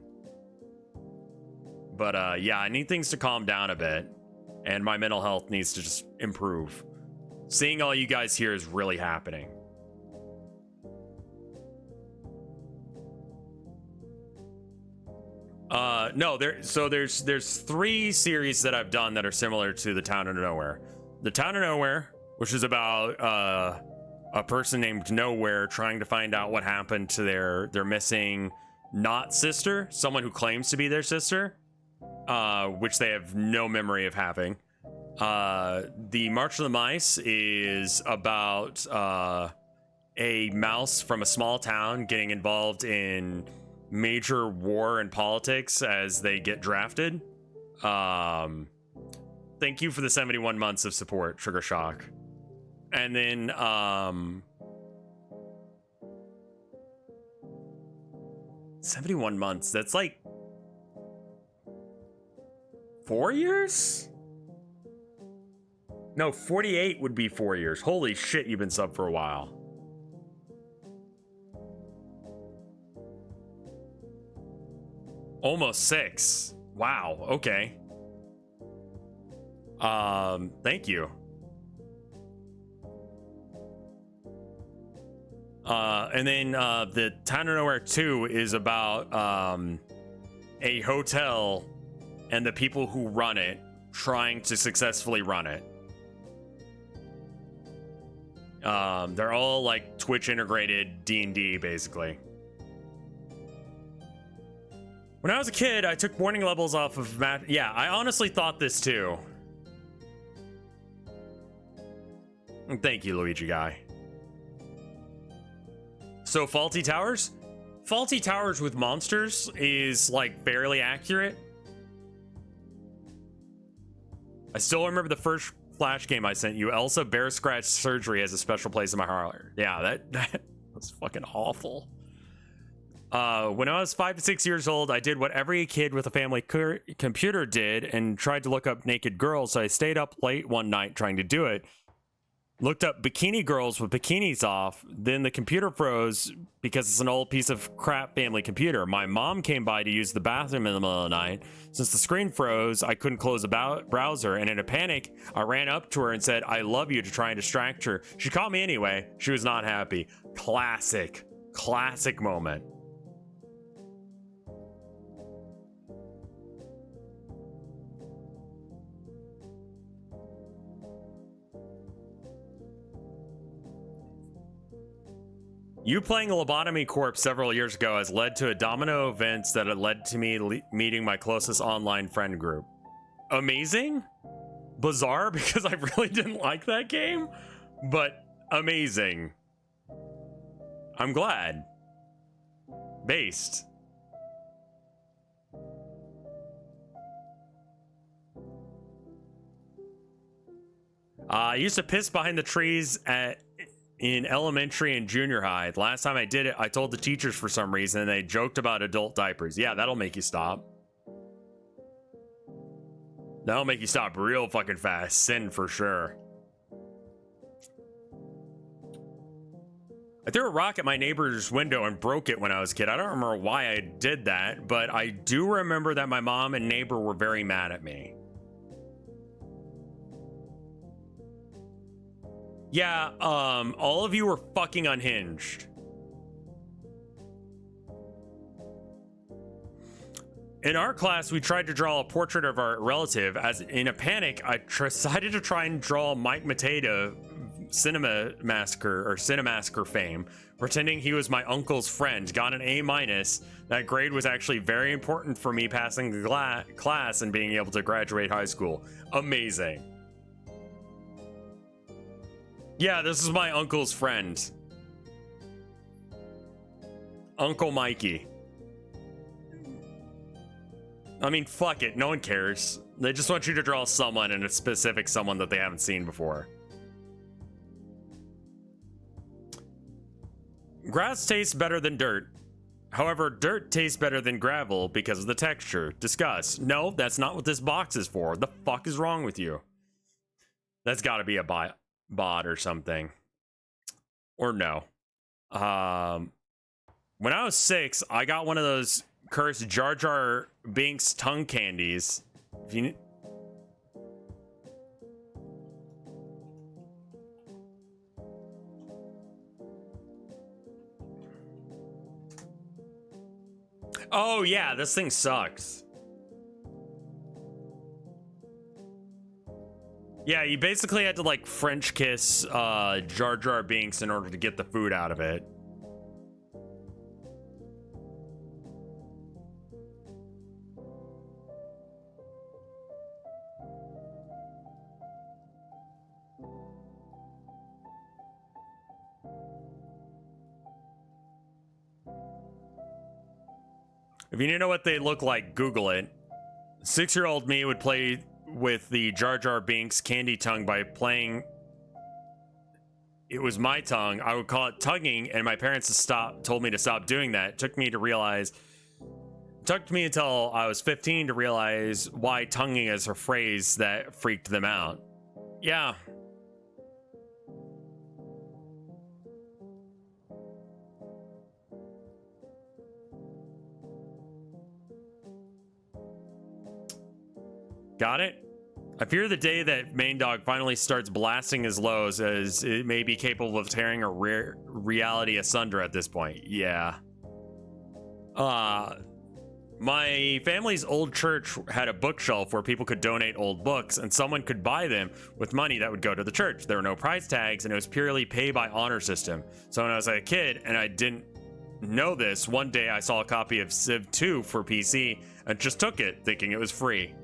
But yeah, I need things to calm down a bit, and my mental health needs to just improve. Seeing all you guys here is really happening. No, there's 3 series that I've done that are similar to the Town of Nowhere. The Town of Nowhere, which is about a person named Nowhere trying to find out what happened to their missing not sister, someone who claims to be their sister, which they have no memory of having. The March of the Mice is about a mouse from a small town getting involved in major war and politics as they get drafted. Thank you for the 71 months of support, Sugar Shock. And then 71 months. That's like 4 years? No, 48 would be 4 years. Holy shit, you've been sub for a while. Almost 6. Wow, okay. Thank you. And then the Town of Nowhere 2 is about a hotel and the people who run it trying to successfully run it. They're all like Twitch integrated D&D basically. When I was a kid, I took warning levels off of yeah, I honestly thought this too. Thank you, Luigi guy. So Faulty Towers? Faulty Towers with monsters is like fairly accurate. I still remember the first Flash game I sent you. Elsa Bear Scratch Surgery has a special place in my heart. Yeah, that was fucking awful. When I was 5 to 6 years old, I did what every kid with a family computer did and tried to look up naked girls. So I stayed up late one night trying to do it. Looked up bikini girls with bikinis off. Then the computer froze because it's an old piece of crap family computer. My mom came by to use the bathroom in the middle of the night. Since the screen froze, I couldn't close the browser. And in a panic, I ran up to her and said, "I love you," to try and distract her. She caught me anyway. She was not happy. Classic moment. You playing Lobotomy Corp several years ago has led to a domino events that had led to me meeting my closest online friend group. Amazing? Bizarre because I really didn't like that game, but amazing. I'm glad. Based. I used to piss behind the trees in elementary and junior high. The last time I did it, I told the teachers for some reason, and they joked about adult diapers. Yeah, that'll make you stop. That'll make you stop real fucking fast. Sin for sure. I threw a rock at my neighbor's window and broke it when I was a kid. I don't remember why I did that, but I do remember that my mom and neighbor were very mad at me. Yeah, all of you were fucking unhinged. In our class, we tried to draw a portrait of our relative. As in a panic, I decided to try and draw Mike Mateta, Cinemassacre fame, pretending he was my uncle's friend. Got an A-. That grade was actually very important for me passing the class and being able to graduate high school. Amazing. Yeah, this is my uncle's friend. Uncle Mikey. I mean, fuck it. No one cares. They just want you to draw someone, and a specific someone that they haven't seen before. Grass tastes better than dirt. However, dirt tastes better than gravel because of the texture. Discuss. No, that's not what this box is for. The fuck is wrong with you? That's gotta be a bot or something. Or no. When I was 6, I got one of those cursed Jar Jar Binks tongue candies. If you... Oh yeah, this thing sucks. Yeah, you basically had to like French kiss Jar Jar Binks in order to get the food out of it. If you didn't know what they look like, Google it. 6-year-old me would play with the Jar Jar Binks candy tongue by playing it was my tongue, I would call it tonguing, and my parents told me to stop doing that. It took me until I was 15 to realize why tonguing is a phrase that freaked them out. Yeah. Got it? I fear the day that Main Dog finally starts blasting his lows, as it may be capable of tearing a reality asunder at this point. Yeah. My family's old church had a bookshelf where people could donate old books, and someone could buy them with money that would go to the church. There were no price tags, and it was purely pay by honor system. So when I was a kid and I didn't know this, one day I saw a copy of Civ 2 for PC and just took it, thinking it was free.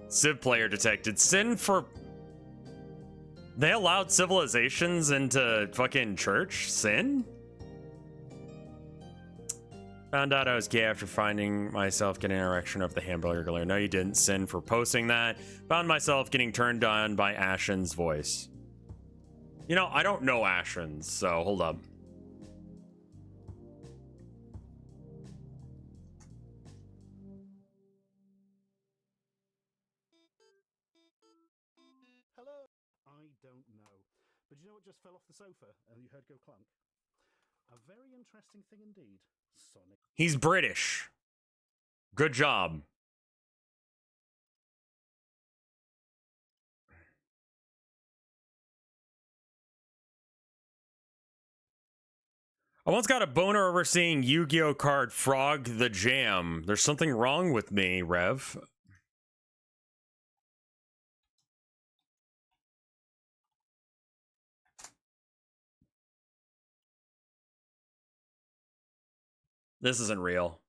Civ player detected. Sin for... They allowed civilizations into fucking church? Sin? Found out I was gay after finding myself getting an erection of the hamburger. No, you didn't. Sin for posting that. Found myself getting turned on by Ashen's voice. You know, I don't know Ashen, so hold up. Hello. I don't know. But you know what just fell off the sofa and you heard go clunk? A very interesting thing indeed. Sonic. He's British. Good job. I once got a boner over seeing Yu-Gi-Oh card Frog the Jam. There's something wrong with me, Rev. This isn't real.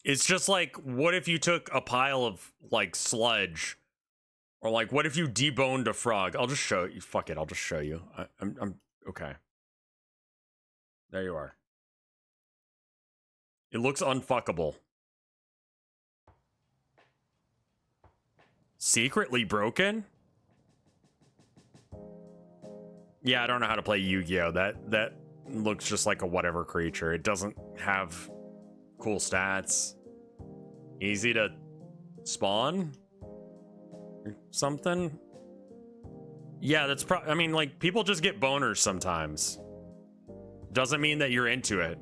It's just like, what if you took a pile of, like, sludge? Or, like, what if you deboned a frog? I'll just show you. Fuck it, I'll just show you. I'm okay. There you are. It looks unfuckable. Secretly broken? Yeah, I don't know how to play Yu-Gi-Oh! That looks just like a whatever creature. It doesn't have cool stats. Easy to spawn? Or something? Yeah, that's I mean, like, people just get boners sometimes. Doesn't mean that you're into it.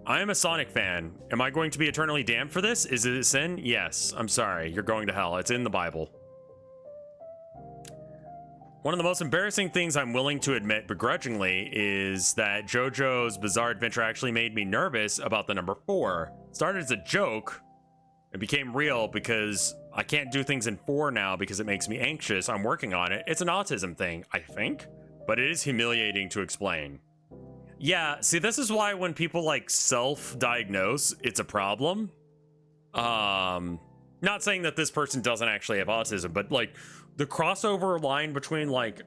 I am a Sonic fan. Am I going to be eternally damned for this? Is it a sin? Yes. I'm sorry. You're going to hell. It's in the Bible. One of the most embarrassing things I'm willing to admit begrudgingly is that JoJo's Bizarre Adventure actually made me nervous about the number 4. It started as a joke. It became real because I can't do things in 4 now because it makes me anxious. I'm working on it. It's an autism thing, I think. But it is humiliating to explain. Yeah, see, this is why when people, like, self-diagnose, it's a problem. Not saying that this person doesn't actually have autism, but, like, the crossover line between, like,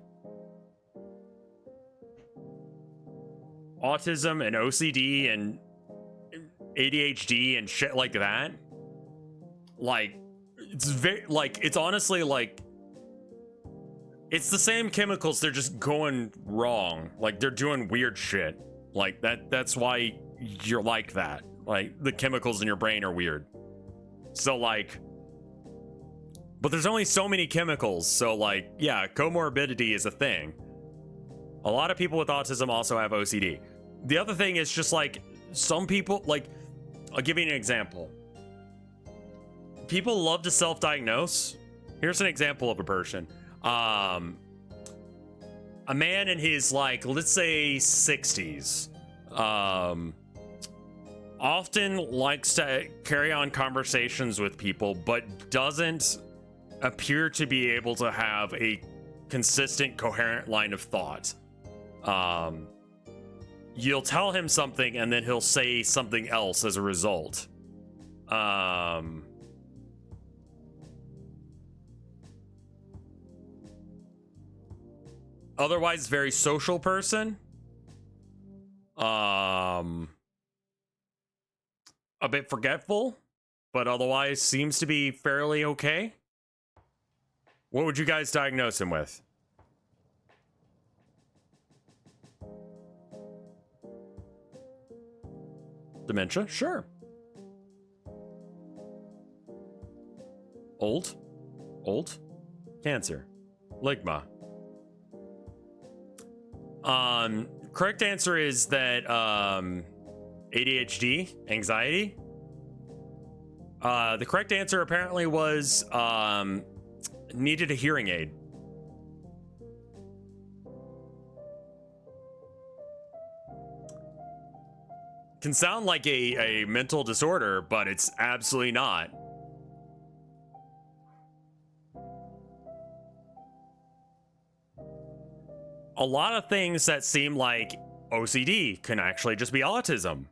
autism and OCD and ADHD and shit like that, like, it's very, like, it's honestly, like, it's the same chemicals, they're just going wrong. Like, they're doing weird shit. Like, that's why you're like that. Like, the chemicals in your brain are weird. So, like, but there's only so many chemicals, so, like, yeah, comorbidity is a thing. A lot of people with autism also have OCD. The other thing is just, like, some people, like, I'll give you an example. People love to self-diagnose. Here's an example of a person. A man in his, like, let's say 60s, often likes to carry on conversations with people, but doesn't appear to be able to have a consistent, coherent line of thought. You'll tell him something and then he'll say something else as a result. Otherwise, very social person. A bit forgetful, but otherwise seems to be fairly okay. What would you guys diagnose him with? Dementia? Sure. Old? Cancer. Ligma. Correct answer is that ADHD, anxiety. The correct answer apparently was needed a hearing aid. Can sound like a mental disorder, but it's absolutely not. A lot of things that seem like OCD can actually just be autism.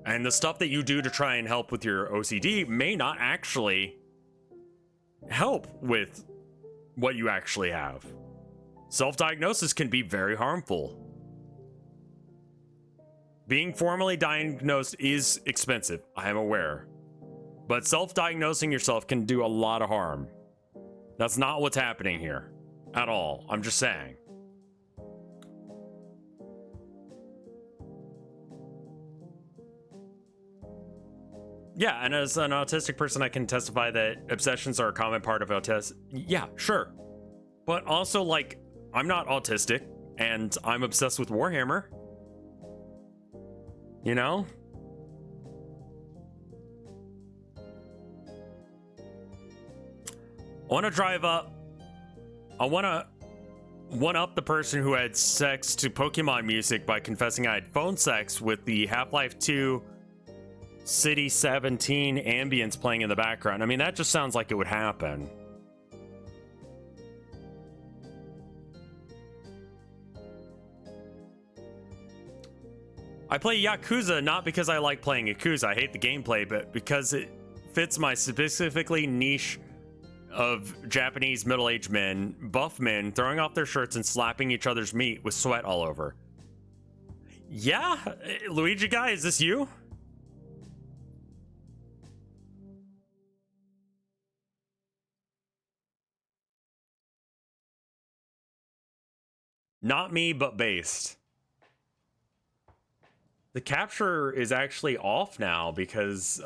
And the stuff that you do to try and help with your OCD may not actually help with what you actually have. Self-diagnosis can be very harmful. Being formally diagnosed is expensive, I am aware. But self-diagnosing yourself can do a lot of harm. That's not what's happening here at all. I'm just saying. Yeah, and as an autistic person, I can testify that obsessions are a common part of autism. Yeah, sure. But also, like, I'm not autistic, and I'm obsessed with Warhammer. You know? I want to drive up. I want to one-up the person who had sex to Pokemon music by confessing I had phone sex with the Half-Life 2 City 17 ambience playing in the background. I mean, that just sounds like it would happen. I play Yakuza not because I like playing Yakuza, I hate the gameplay, but because it fits my specifically niche of Japanese middle-aged men, buff men, throwing off their shirts and slapping each other's meat with sweat all over. Yeah? Luigi guy, is this you? Not me, but based. The capture is actually off now because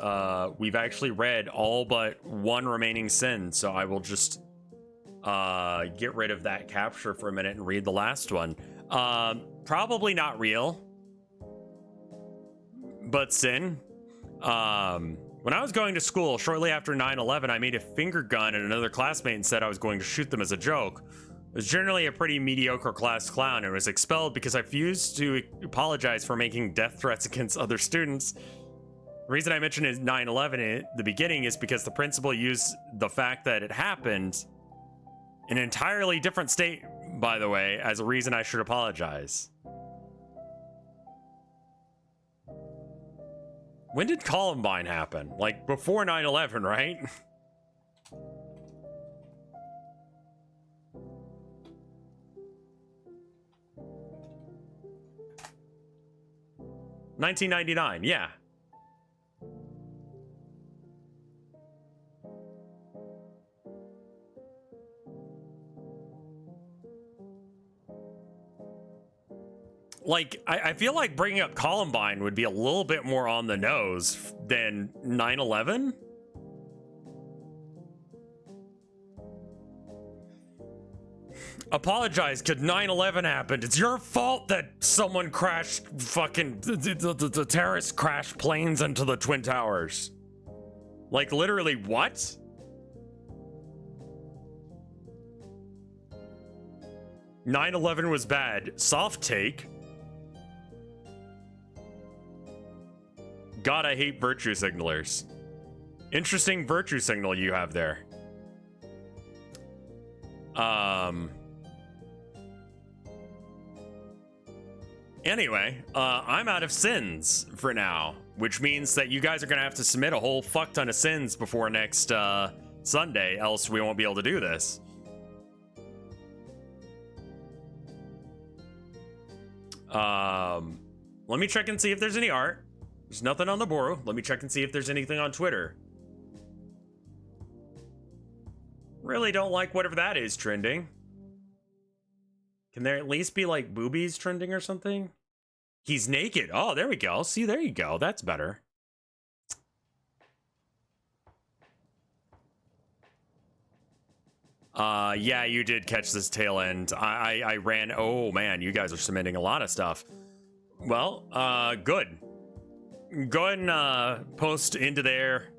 we've actually read all but one remaining sin, so I will just get rid of that capture for a minute and read the last one. Probably not real, but sin. When I was going to school, shortly after 9/11, I made a finger gun at another classmate and said I was going to shoot them as a joke. I was generally a pretty mediocre class clown and was expelled because I refused to apologize for making death threats against other students. The reason I mentioned is 9/11 at the beginning is because the principal used the fact that it happened in an entirely different state, by the way, as a reason I should apologize. When did Columbine happen? Like before 9/11, right? 1999, yeah. Like, I feel like bringing up Columbine would be a little bit more on the nose than 9/11. Apologize, because 9/11 happened. It's your fault that someone crashed fucking... The terrorists crashed planes into the Twin Towers. Like, literally, what? "9/11 was bad." Soft take. God, I hate virtue signalers. Interesting virtue signal you have there. Anyway, I'm out of sins for now, which means that you guys are gonna have to submit a whole fuck ton of sins before next Sunday, else we won't be able to do this. Let me check and see if there's any art. There's nothing on the board. Let me check and see if there's anything on Twitter. Really don't like whatever that is trending. Can there at least be like boobies trending or something? He's naked. Oh, there we go. See, there you go. That's better. Yeah, you did catch this tail end. I ran. Oh man, you guys are submitting a lot of stuff. Well, good. Go ahead and post into there.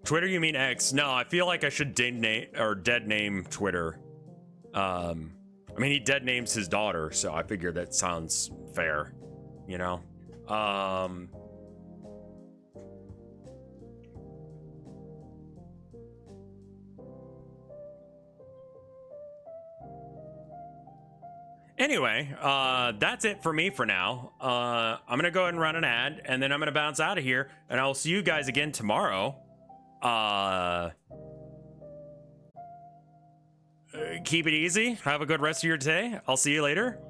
Twitter, you mean X? No, I feel like I should dead name Twitter. I mean, he dead names his daughter, so I figure that sounds fair, you know? Anyway, that's it for me for now. I'm gonna go ahead and run an ad, and then I'm gonna bounce out of here, and I'll see you guys again tomorrow. Keep it easy. Have a good rest of your day. I'll see you later.